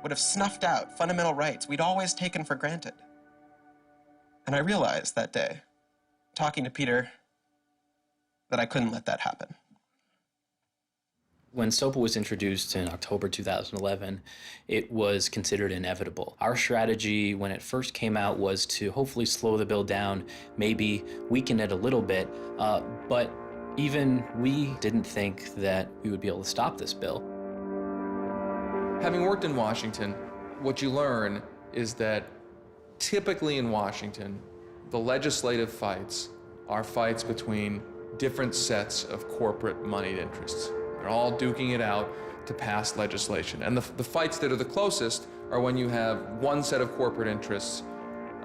would have snuffed out fundamental rights we'd always taken for granted. And I realized that day, talking to Peter, that I couldn't let that happen. When SOPA was introduced in October 2011, it was considered inevitable. Our strategy when it first came out was to hopefully slow the bill down, maybe weaken it a little bit, but even we didn't think that we would be able to stop this bill. Having worked in Washington, what you learn is that typically in Washington, the legislative fights are fights between different sets of corporate moneyed interests. They're all duking it out to pass legislation. And the fights that are the closest are when you have one set of corporate interests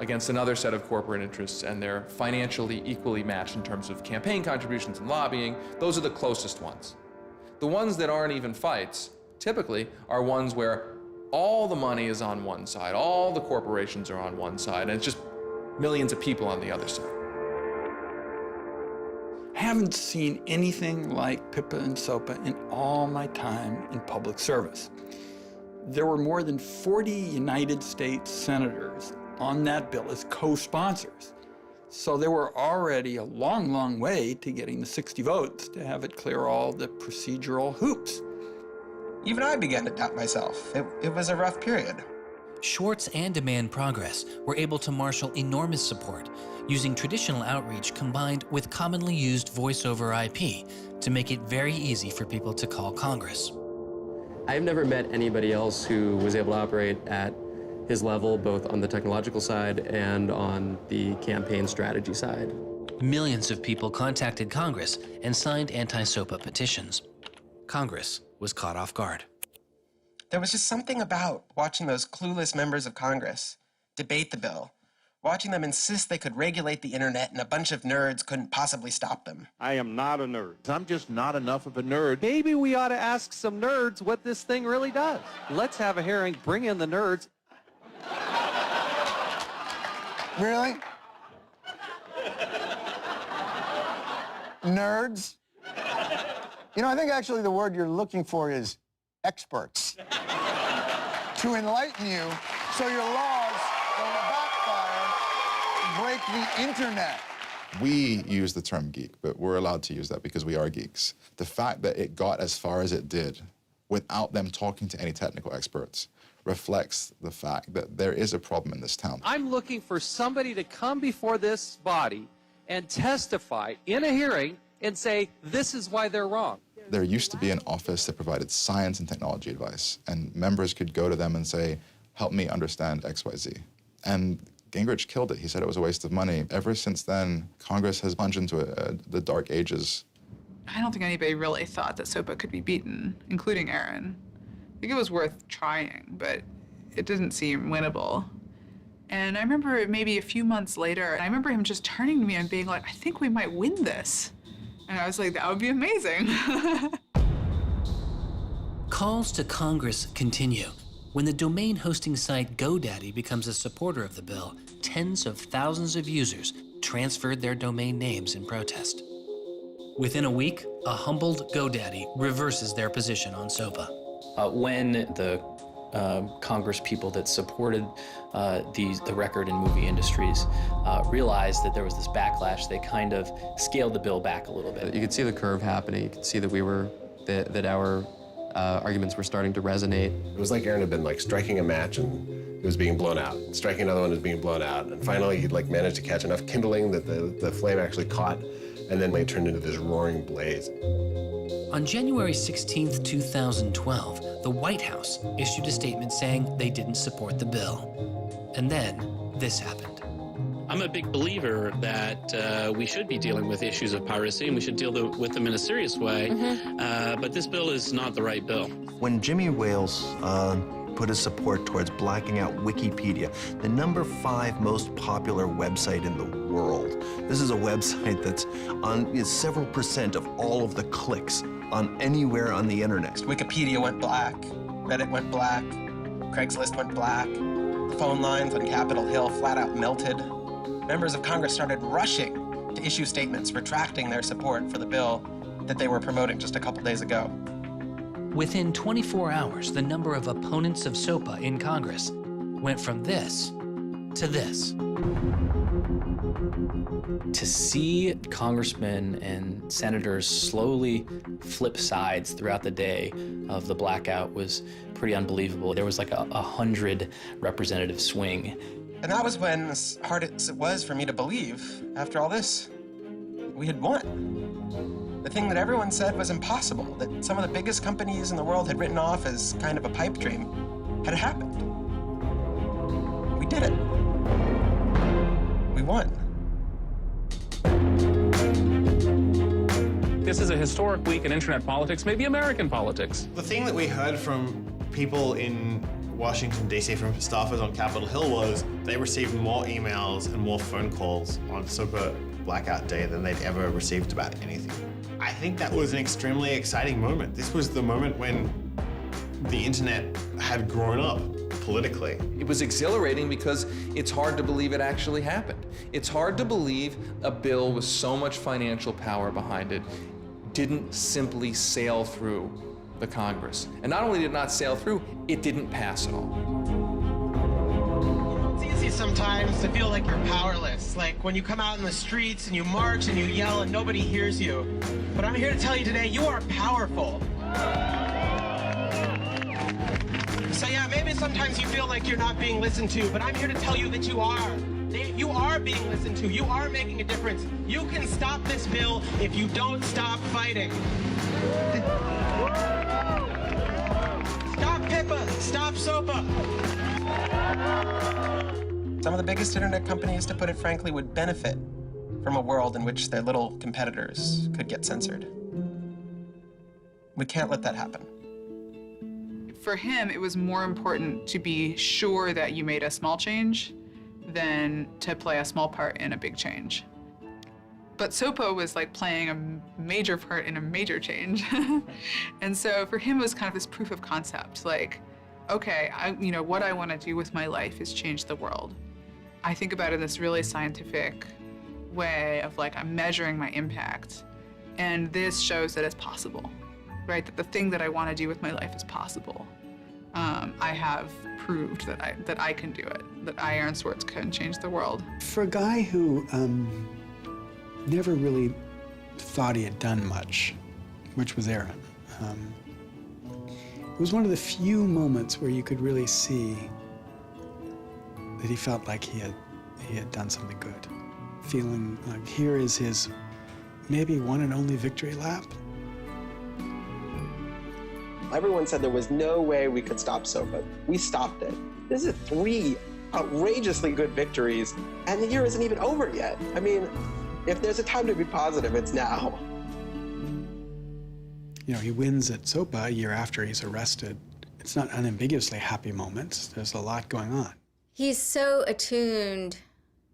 against another set of corporate interests, and they're financially equally matched in terms of campaign contributions and lobbying. Those are the closest ones. The ones that aren't even fights, typically, are ones where all the money is on one side, all the corporations are on one side, and it's just millions of people on the other side. I haven't seen anything like PIPA and SOPA in all my time in public service. There were more than 40 United States senators on that bill as co-sponsors. So there were already a long, long way to getting the 60 votes to have it clear all the procedural hoops. Even I began to doubt myself. It was a rough period. Swartz and Demand Progress were able to marshal enormous support, using traditional outreach combined with commonly used voice over IP to make it very easy for people to call Congress. I've never met anybody else who was able to operate at his level, both on the technological side and on the campaign strategy side. Millions of people contacted Congress and signed anti-SOPA petitions. Congress was caught off guard. There was just something about watching those clueless members of Congress debate the bill, watching them insist they could regulate the internet and a bunch of nerds couldn't possibly stop them. I am not a nerd. I'm just not enough of a nerd. Maybe we ought to ask some nerds what this thing really does. Let's have a hearing, bring in the nerds. Really? Nerds? You know, I think actually the word you're looking for is experts. To enlighten you so your laws don't backfire, break the internet. We use the term geek, but we're allowed to use that because we are geeks. The fact that it got as far as it did without them talking to any technical experts reflects the fact that there is a problem in this town. I'm looking for somebody to come before this body and testify in a hearing and say, this is why they're wrong. There used to be an office that provided science and technology advice, and members could go to them and say, help me understand XYZ. And Gingrich killed it. He said it was a waste of money. Ever since then, Congress has plunged into the dark ages. I don't think anybody really thought that SOPA could be beaten, including Aaron. I think it was worth trying, but it didn't seem winnable. And I remember maybe a few months later, I remember him just turning to me and being like, I think we might win this. And I was like, that would be amazing. Calls to Congress continue. When the domain hosting site GoDaddy becomes a supporter of the bill, tens of thousands of users transferred their domain names in protest. Within a week, a humbled GoDaddy reverses their position on SOPA. When the Congress people that supported the record and movie industries realized that there was this backlash, they kind of scaled the bill back a little bit. You could see the curve happening. You could see that our arguments were starting to resonate. It was like Aaron had been striking a match and it was being blown out. Striking another one was being blown out. And finally he'd managed to catch enough kindling that the flame actually caught, and then it turned into this roaring blaze. On January 16th, 2012, the White House issued a statement saying they didn't support the bill. And then this happened. I'm a big believer that we should be dealing with issues of piracy and we should deal with them in a serious way, but this bill is not the right bill. When Jimmy Wales put his support towards blacking out Wikipedia, the #5 most popular website in the world. This is a website that's on several % of all of the clicks on anywhere on the internet. Wikipedia went black, Reddit went black, Craigslist went black, phone lines on Capitol Hill flat out melted. Members of Congress started rushing to issue statements retracting their support for the bill that they were promoting just a couple days ago. Within 24 hours, the number of opponents of SOPA in Congress went from this to this. To see congressmen and senators slowly flip sides throughout the day of the blackout was pretty unbelievable. There was like a 100 representative swing. And that was when, as hard as it was for me to believe, after all this, we had won. The thing that everyone said was impossible, that some of the biggest companies in the world had written off as kind of a pipe dream, had happened. We did it. We won. This is a historic week in internet politics, maybe American politics. The thing that we heard from people in Washington, D.C., from staffers on Capitol Hill was they received more emails and more phone calls on SOPA blackout day than they'd ever received about anything. I think that was an extremely exciting moment. This was the moment when the internet had grown up politically. It was exhilarating because it's hard to believe it actually happened. It's hard to believe a bill with so much financial power behind it didn't simply sail through the Congress. And not only did it not sail through, it didn't pass at all. It's easy sometimes to feel like you're powerless, like when you come out in the streets and you march and you yell and nobody hears you. But I'm here to tell you today, you are powerful. So yeah, maybe sometimes you feel like you're not being listened to, but I'm here to tell you that you are. You are being listened to. You are making a difference. You can stop this bill if you don't stop fighting. Stop PIPA. Stop SOPA. Some of the biggest internet companies, to put it frankly, would benefit from a world in which their little competitors could get censored. We can't let that happen. For him, it was more important to be sure that you made a small change than to play a small part in a big change. But SOPA was like playing a major part in a major change. And so for him, it was kind of this proof of concept, like, okay, what I want to do with my life is change the world. I think about it in this really scientific way of like, I'm measuring my impact. And this shows that it's possible, right? That the thing that I want to do with my life is possible. I have proved that I can do it, that I, Aaron Swartz, can change the world. For a guy who never really thought he had done much, which was Aaron, it was one of the few moments where you could really see that he felt like he had done something good. Feeling like here is his maybe one and only victory lap. Everyone said there was no way we could stop SOPA. We stopped it. This is 3 outrageously good victories, and the year isn't even over yet. I mean, if there's a time to be positive, it's now. You know, he wins at SOPA a year after he's arrested it's not unambiguously happy moments. There's a lot going on. He's so attuned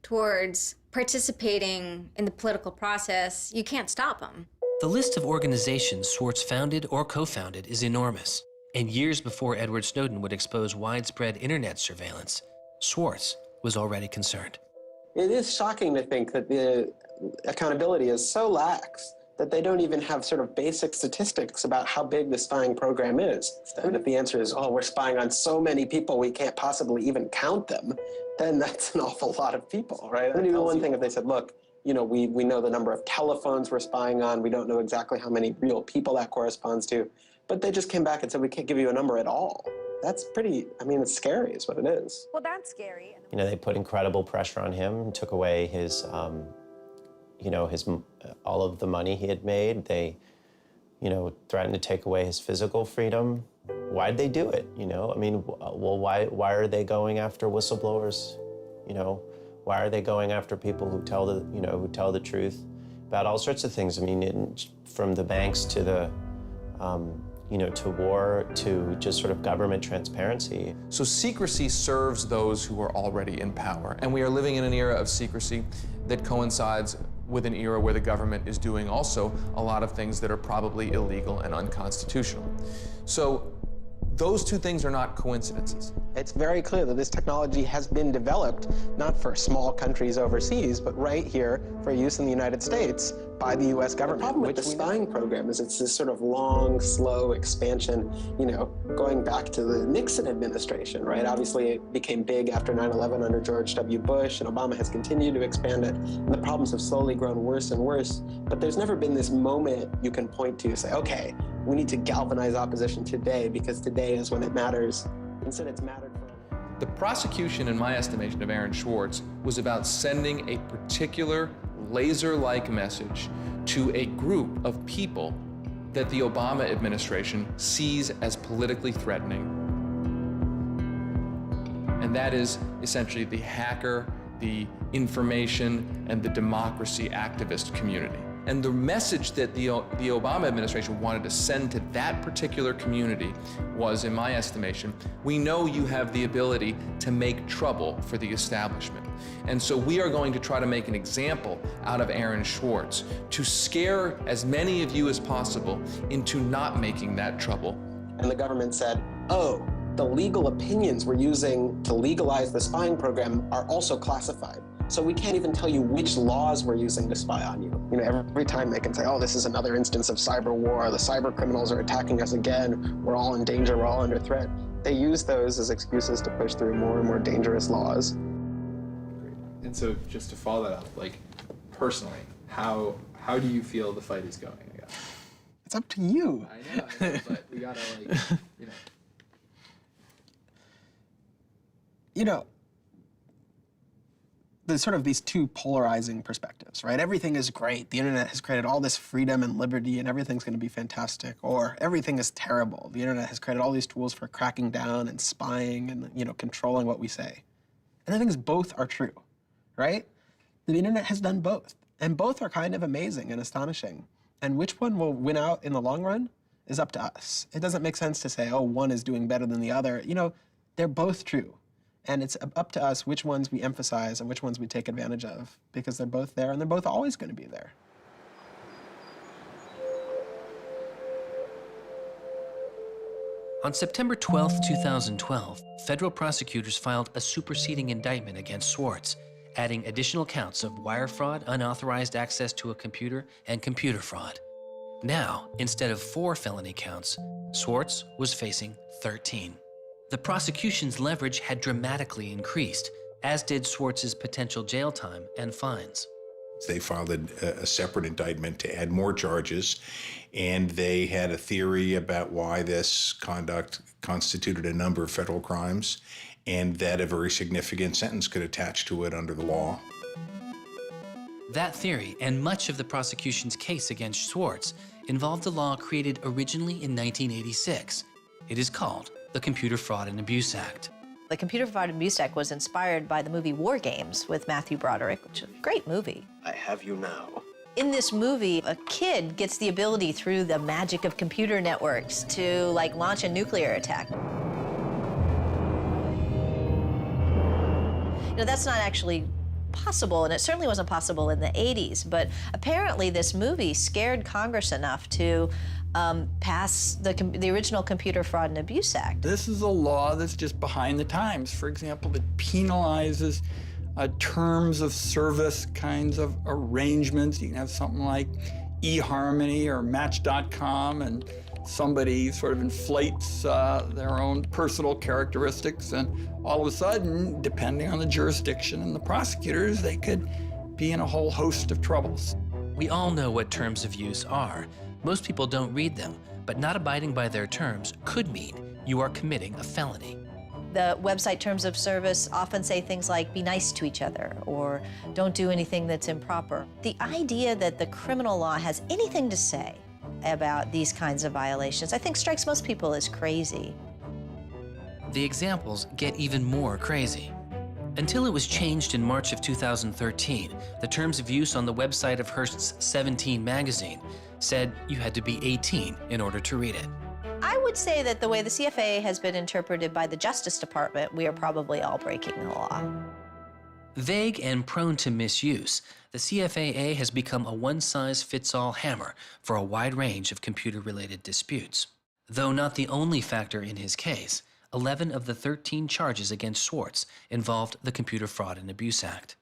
towards participating in the political process, you can't stop him. The list of organizations Swartz founded or co-founded is enormous. And years before Edward Snowden would expose widespread internet surveillance, Swartz was already concerned. It is shocking to think that the accountability is so lax that they don't even have sort of basic statistics about how big the spying program is. And if the answer is, oh, we're spying on so many people we can't possibly even count them, then that's an awful lot of people, right? It would be one thing if they said, look, you know, we know the number of telephones we're spying on, we don't know exactly how many real people that corresponds to, but they just came back and said, we can't give you a number at all. That's pretty, I mean, it's scary is what it is. Well, that's scary. You know, they put incredible pressure on him, took away his, you know, all of the money he had made. They, you know, threatened to take away his physical freedom. Why'd they do it, you know? I mean, well, why are they going after whistleblowers, you know? Why are they going after people who tell the, you know, who tell the truth about all sorts of things? I mean, from the banks to the, you know, to war, to just sort of government transparency. So secrecy serves those who are already in power. And we are living in an era of secrecy that coincides with an era where the government is doing also a lot of things that are probably illegal and unconstitutional. So those two things are not coincidences. It's very clear that this technology has been developed not for small countries overseas, but right here for use in the United States by the U.S. government. The problem with the spying program is it's this sort of long, slow expansion, you know, going back to the Nixon administration, right? Obviously, it became big after 9/11 under George W. Bush, and Obama has continued to expand it, and the problems have slowly grown worse and worse. But there's never been this moment you can point to, say, okay, we need to galvanize opposition today because today is when it matters. Instead, it's mattered for. The prosecution, in my estimation, of Aaron Swartz was about sending a particular laser-like message to a group of people that the Obama administration sees as politically threatening. And that is essentially the hacker, the information, and the democracy activist community. And the message that the Obama administration wanted to send to that particular community was, in my estimation, we know you have the ability to make trouble for the establishment. And so we are going to try to make an example out of Aaron Swartz to scare as many of you as possible into not making that trouble. And the government said, oh, the legal opinions we're using to legalize the spying program are also classified. So we can't even tell you which laws we're using to spy on you. You know, every time they can say, oh, this is another instance of cyber war, the cyber criminals are attacking us again, we're all in danger, we're all under threat. They use those as excuses to push through more and more dangerous laws. And so just to follow that up, like personally, how do you feel the fight is going, I guess? It's up to you. I know, but we gotta like, you know. You know, there's sort of these two polarizing perspectives, right? Everything is great. The internet has created all this freedom and liberty and everything's gonna be fantastic. Or everything is terrible. The internet has created all these tools for cracking down and spying and, you know, controlling what we say. And the thing is, both are true, right? The internet has done both. And both are kind of amazing and astonishing. And which one will win out in the long run is up to us. It doesn't make sense to say, oh, one is doing better than the other. You know, they're both true. And it's up to us which ones we emphasize and which ones we take advantage of, because they're both there and they're both always going to be there. On September 12, 2012, federal prosecutors filed a superseding indictment against Swartz, adding additional counts of wire fraud, unauthorized access to a computer, and computer fraud. Now, instead of 4 felony counts, Swartz was facing 13. The prosecution's leverage had dramatically increased, as did Swartz's potential jail time and fines. They filed a separate indictment to add more charges, and they had a theory about why this conduct constituted a number of federal crimes, and that a very significant sentence could attach to it under the law. That theory, and much of the prosecution's case against Swartz, involved a law created originally in 1986. It is called the Computer Fraud and Abuse Act. The Computer Fraud and Abuse Act was inspired by the movie War Games with Matthew Broderick, which is a great movie. I have you now. In this movie, a kid gets the ability through the magic of computer networks to like launch a nuclear attack. You know, that's not actually possible, and it certainly wasn't possible in the 80s, but apparently this movie scared Congress enough to pass the original Computer Fraud and Abuse Act. This is a law that's just behind the times. For example, that penalizes terms of service kinds of arrangements. You can have something like eHarmony or Match.com, and somebody sort of inflates their own personal characteristics, and all of a sudden, depending on the jurisdiction and the prosecutors, they could be in a whole host of troubles. We all know what terms of use are. Most people don't read them, but not abiding by their terms could mean you are committing a felony. The website terms of service often say things like, be nice to each other, or don't do anything that's improper. The idea that the criminal law has anything to say about these kinds of violations, I think strikes most people as crazy. The examples get even more crazy. Until it was changed in March of 2013, the terms of use on the website of Hearst's 17 magazine said you had to be 18 in order to read it. I would say that the way the CFA has been interpreted by the Justice Department, we are probably all breaking the law. Vague and prone to misuse, the CFAA has become a one-size-fits-all hammer for a wide range of computer-related disputes. Though not the only factor in his case, 11 of the 13 charges against Swartz involved the Computer Fraud and Abuse Act.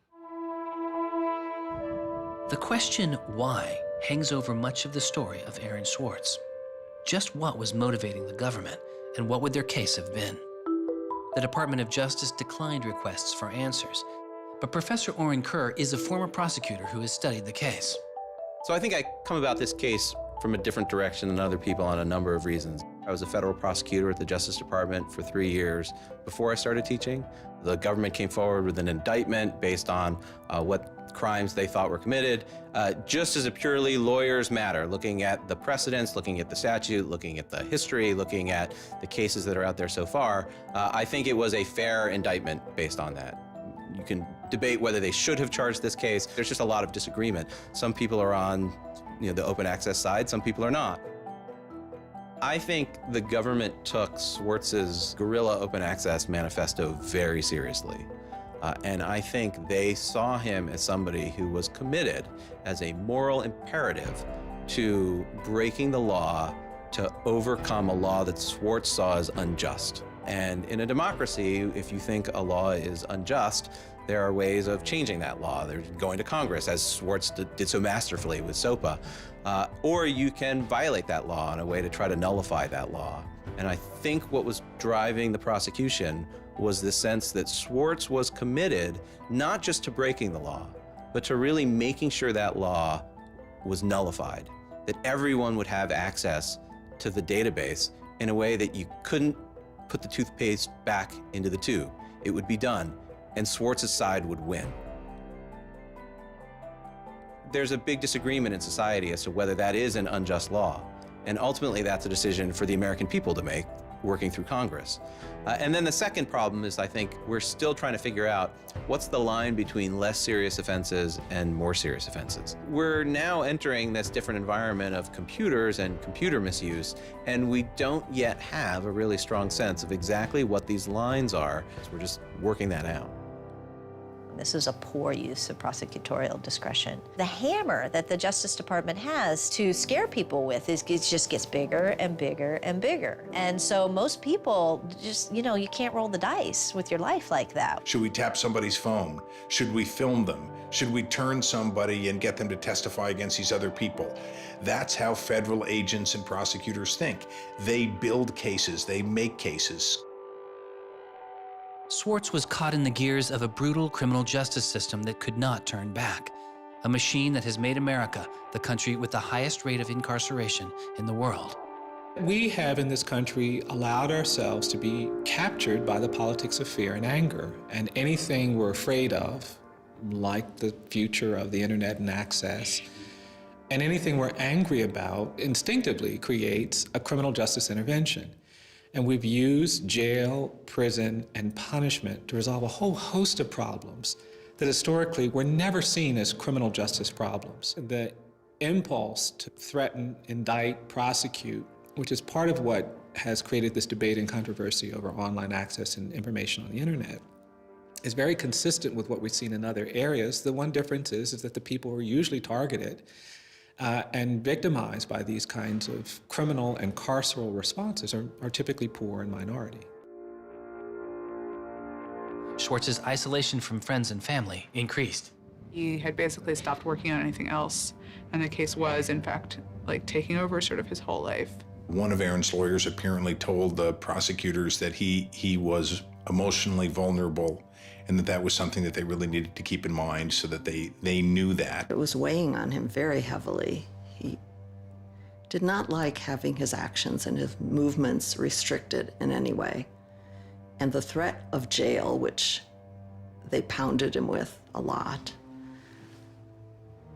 The question why hangs over much of the story of Aaron Swartz. Just what was motivating the government, and what would their case have been? The Department of Justice declined requests for answers, but Professor Oren Kerr is a former prosecutor who has studied the case. So I think I come about this case from a different direction than other people on a number of reasons. I was a federal prosecutor at the Justice Department for 3 years before I started teaching. The government came forward with an indictment based on what crimes they thought were committed, just as a purely lawyers matter, looking at the precedents, looking at the statute, looking at the history, looking at the cases that are out there so far. I think it was a fair indictment based on that. You can debate whether they should have charged this case. There's just a lot of disagreement. Some people are on the open access side, some people are not. I think the government took Swartz's guerrilla open access manifesto very seriously. And I think they saw him as somebody who was committed as a moral imperative to breaking the law to overcome a law that Swartz saw as unjust. And in a democracy, if you think a law is unjust, there are ways of changing that law. There's going to Congress, as Swartz did so masterfully with SOPA. Or you can violate that law in a way to try to nullify that law. And I think what was driving the prosecution was the sense that Swartz was committed not just to breaking the law, but to really making sure that law was nullified, that everyone would have access to the database in a way that you couldn't put the toothpaste back into the tube. It would be done, and Swartz's side would win. There's a big disagreement in society as to whether that is an unjust law, and ultimately that's a decision for the American people to make, working through Congress. And then the second problem is, I think, we're still trying to figure out what's the line between less serious offenses and more serious offenses. We're now entering this different environment of computers and computer misuse, and we don't yet have a really strong sense of exactly what these lines are. So we're just working that out. This is a poor use of prosecutorial discretion. The hammer that the Justice Department has to scare people with it just gets bigger and bigger and bigger. And so most people just, you can't roll the dice with your life like that. Should we tap somebody's phone? Should we film them? Should we turn somebody and get them to testify against these other people? That's how federal agents and prosecutors think. They build cases, they make cases. Swartz was caught in the gears of a brutal criminal justice system that could not turn back. A machine that has made America the country with the highest rate of incarceration in the world. We have in this country allowed ourselves to be captured by the politics of fear and anger. And anything we're afraid of, like the future of the internet and access, and anything we're angry about instinctively creates a criminal justice intervention. And we've used jail, prison, and punishment to resolve a whole host of problems that historically were never seen as criminal justice problems. The impulse to threaten, indict, prosecute, which is part of what has created this debate and controversy over online access and information on the internet, is very consistent with what we've seen in other areas. The one difference is that the people who are usually targeted and victimized by these kinds of criminal and carceral responses are typically poor and minority. Swartz's isolation from friends and family increased. He had basically stopped working on anything else, and the case was, in fact, like taking over sort of his whole life. One of Aaron's lawyers apparently told the prosecutors that he was emotionally vulnerable and that was something that they really needed to keep in mind so that they knew that. It was weighing on him very heavily. He did not like having his actions and his movements restricted in any way. And the threat of jail, which they pounded him with a lot,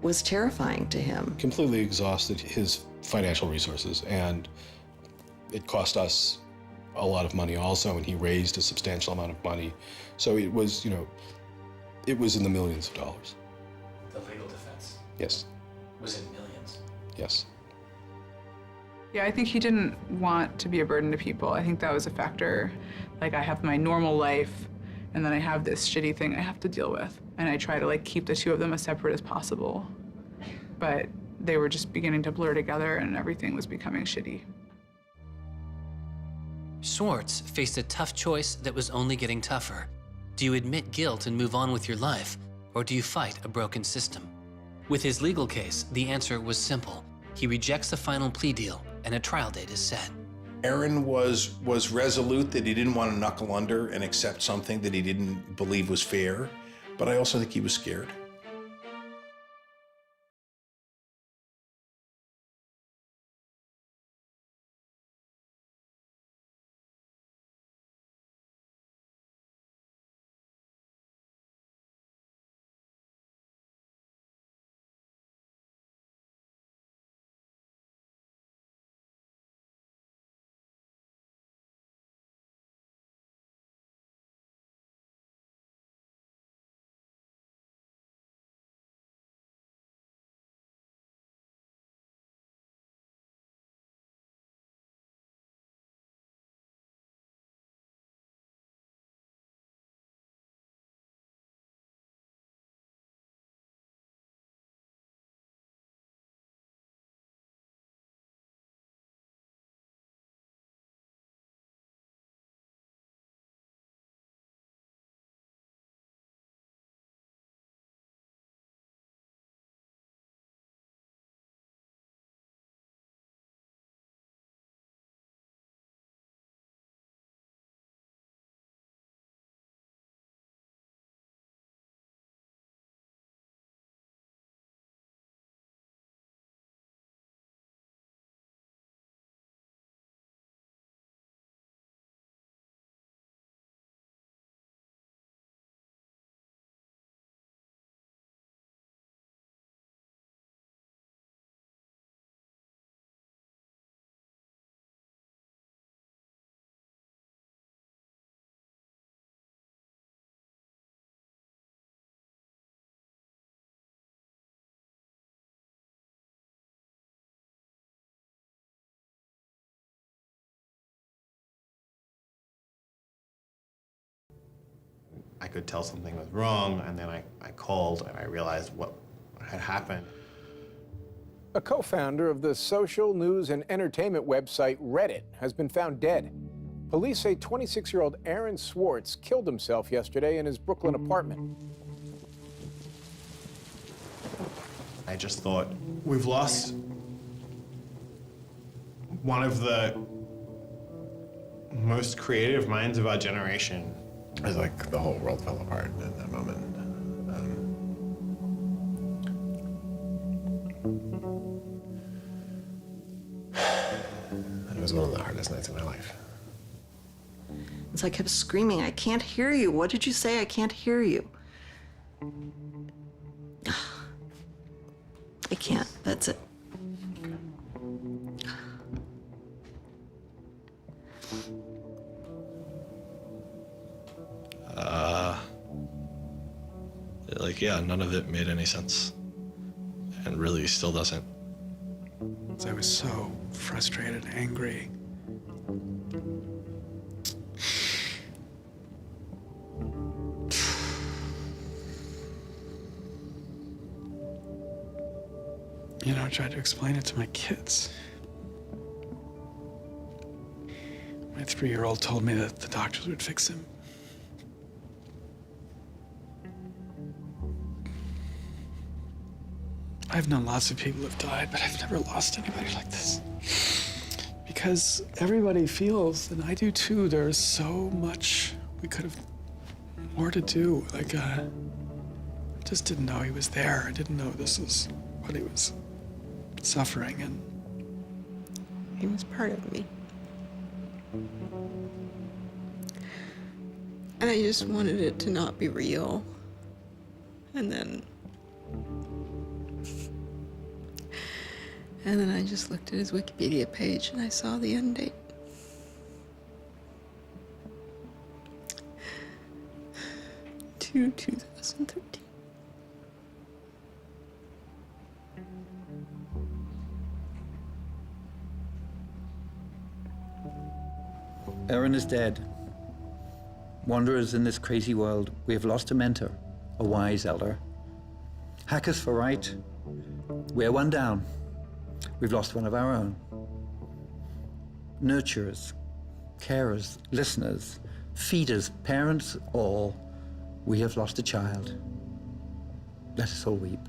was terrifying to him. Completely exhausted his financial resources, and it cost us a lot of money also, and he raised a substantial amount of money. So it was, it was in the millions of dollars. The legal defense Yes, was in millions. yes. Yeah, I think he didn't want to be a burden to people. I think that was a factor. Like, I have my normal life, and then I have this shitty thing I have to deal with. And I try to keep the two of them as separate as possible. But they were just beginning to blur together, and everything was becoming shitty. Swartz faced a tough choice that was only getting tougher. Do you admit guilt and move on with your life, or do you fight a broken system? With his legal case, the answer was simple. He rejects the final plea deal, and a trial date is set. Aaron was resolute that he didn't want to knuckle under and accept something that he didn't believe was fair, but I also think he was scared. I could tell something was wrong, and then I called and I realized what had happened. A co-founder of the social news and entertainment website Reddit has been found dead. Police say 26-year-old Aaron Swartz killed himself yesterday in his Brooklyn apartment. I just thought, we've lost one of the most creative minds of our generation. It was like the whole world fell apart in that moment. It was one of the hardest nights of my life. So I kept screaming, I can't hear you. What did you say? I can't hear you. I can't. That's it. Yeah, none of it made any sense. And really still doesn't. I was so frustrated, angry. I tried to explain it to my kids. My 3-year-old told me that the doctors would fix him. I've known lots of people who've died, but I've never lost anybody like this. Because everybody feels, and I do too, there's so much we could have more to do. Like, I just didn't know he was there. I didn't know this was what he was suffering, and he was part of me. And I just wanted it to not be real. And then I just looked at his Wikipedia page and I saw the end date. To 2013. Aaron is dead. Wanderers in this crazy world, we have lost a mentor, a wise elder. Hackers for right, we're one down. We've lost one of our own. Nurturers, carers, listeners, feeders, parents, all, we have lost a child. Let us all weep.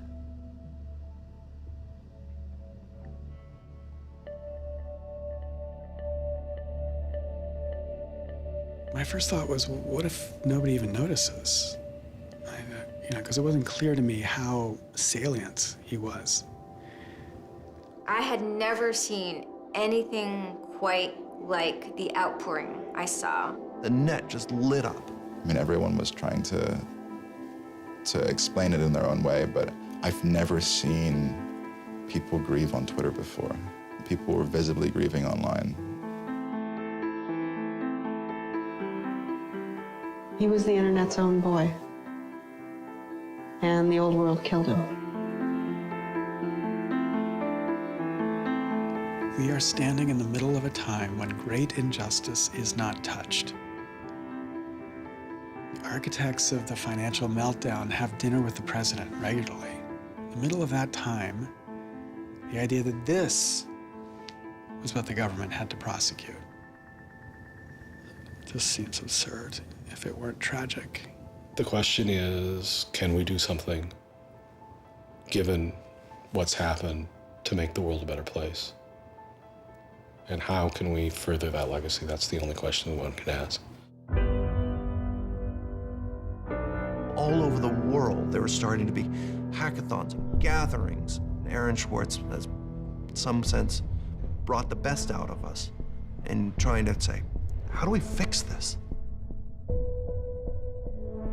my first thought was, well, what if nobody even notices? Because it wasn't clear to me how salient he was. I had never seen anything quite like the outpouring I saw. The net just lit up. I mean, everyone was trying to explain it in their own way, but I've never seen people grieve on Twitter before. People were visibly grieving online. He was the internet's own boy, and the old world killed him. We are standing in the middle of a time when great injustice is not touched. The architects of the financial meltdown have dinner with the president regularly. In the middle of that time, the idea that this was what the government had to prosecute just seems absurd if it weren't tragic. The question is, can we do something, given what's happened, to make the world a better place? And how can we further that legacy? That's the only question one can ask. All over the world, there were starting to be hackathons, gatherings. Aaron Swartz has, in some sense, brought the best out of us in trying to say, how do we fix this?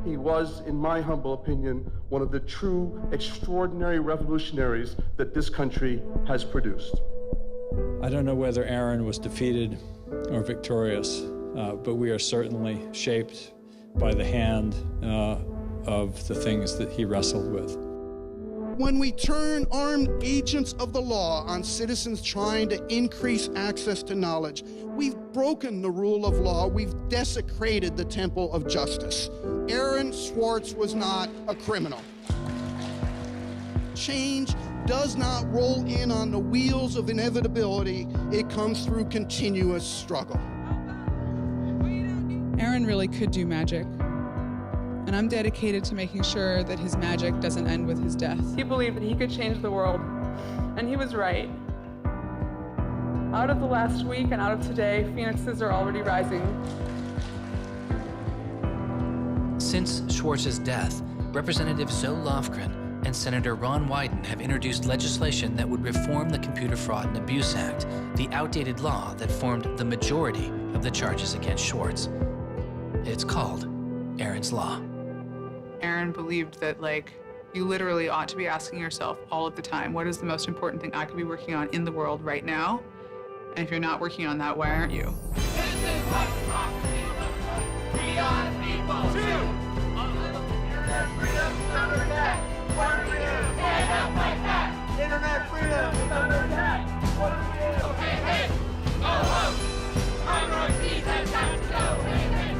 He was, in my humble opinion, one of the true extraordinary revolutionaries that this country has produced. I don't know whether Aaron was defeated or victorious, but we are certainly shaped by the hand of the things that he wrestled with. When we turn armed agents of the law on citizens trying to increase access to knowledge, we've broken the rule of law, we've desecrated the temple of justice. Aaron Swartz was not a criminal. Change does not roll in on the wheels of inevitability, it comes through continuous struggle. Aaron really could do magic. And I'm dedicated to making sure that his magic doesn't end with his death. He believed that he could change the world, and he was right. Out of the last week and out of today, phoenixes are already rising. Since Swartz's death, Representative Zoe Lofgren and Senator Ron Wyden have introduced legislation that would reform the Computer Fraud and Abuse Act, the outdated law that formed the majority of the charges against Swartz. It's called Aaron's Law. Aaron believed that, you literally ought to be asking yourself all of the time, what is the most important thing I could be working on in the world right now? And if you're not working on that, why aren't you? This is what democracy looks like. We are the people. Internet freedom is under attack. What do we do? Stand up like that. Internet freedom is under attack. What do we do? Hey, hey, go home. Our North East has got to go. Hey, hey.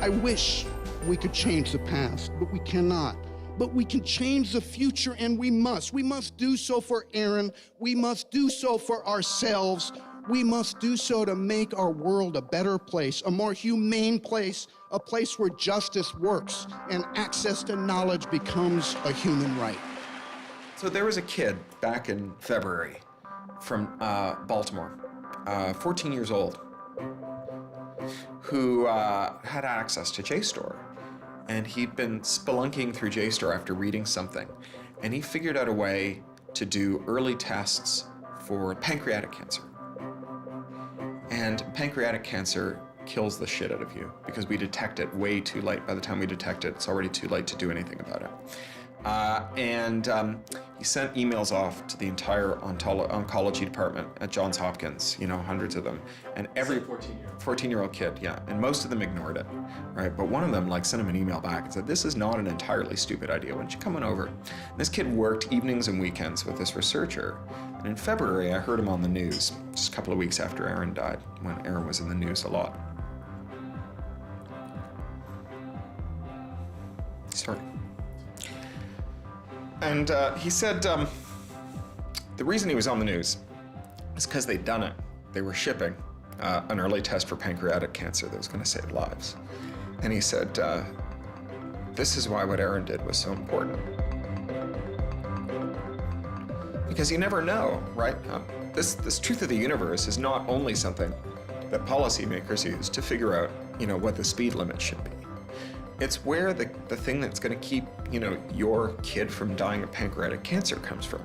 I wish we could change the past, but we cannot. but we can change the future, and we must. We must do so for Aaron. We must do so for ourselves. We must do so to make our world a better place, a more humane place, a place where justice works and access to knowledge becomes a human right. So there was a kid back in February from Baltimore, 14 years old, who had access to JSTOR. And he'd been spelunking through JSTOR after reading something. And he figured out a way to do early tests for pancreatic cancer. And pancreatic cancer kills the shit out of you because we detect it way too late. By the time we detect it, it's already too late to do anything about it. He sent emails off to the entire oncology department at Johns Hopkins, you know, hundreds of them. And every 14-year-old kid, yeah, and most of them ignored it, right? But one of them sent him an email back and said, "This is not an entirely stupid idea. Why don't you come on over?" And this kid worked evenings and weekends with this researcher. And in February, I heard him on the news, just a couple of weeks after Aaron died, when Aaron was in the news a lot. Sorry. And he said the reason he was on the news is because they'd done it. They were shipping an early test for pancreatic cancer that was going to save lives. And he said, this is why what Aaron did was so important. Because you never know, right? This truth of the universe is not only something that policymakers use to figure out, you know, what the speed limit should be. It's where the thing that's going to keep, you know, your kid from dying of pancreatic cancer comes from.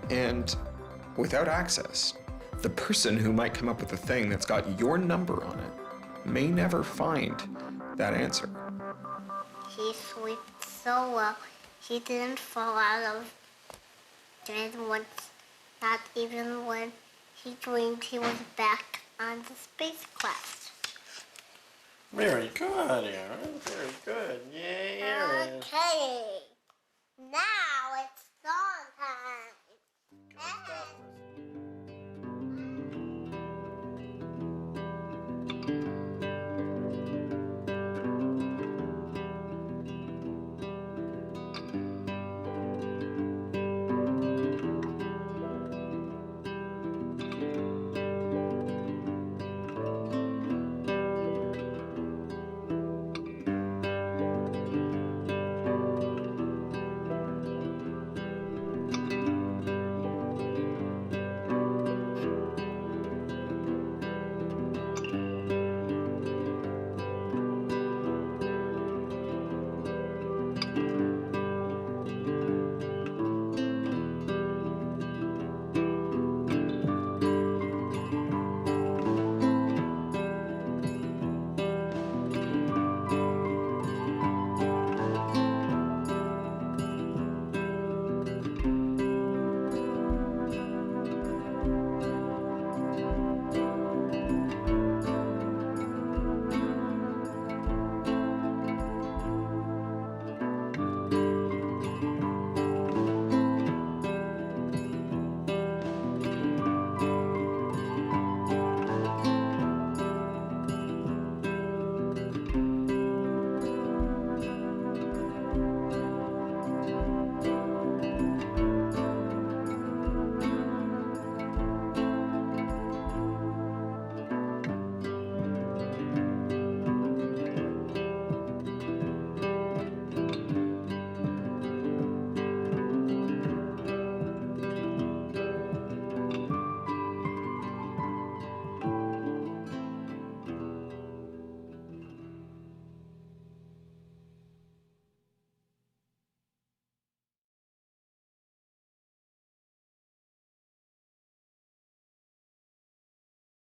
And without access, the person who might come up with the thing that's got your number on it may never find that answer. He slept so well, he didn't fall out of bed once, not even when he dreamed he was back on the spacecraft. Very good, Aaron. Very good. Yay, Aaron. Okay. Now it's song time.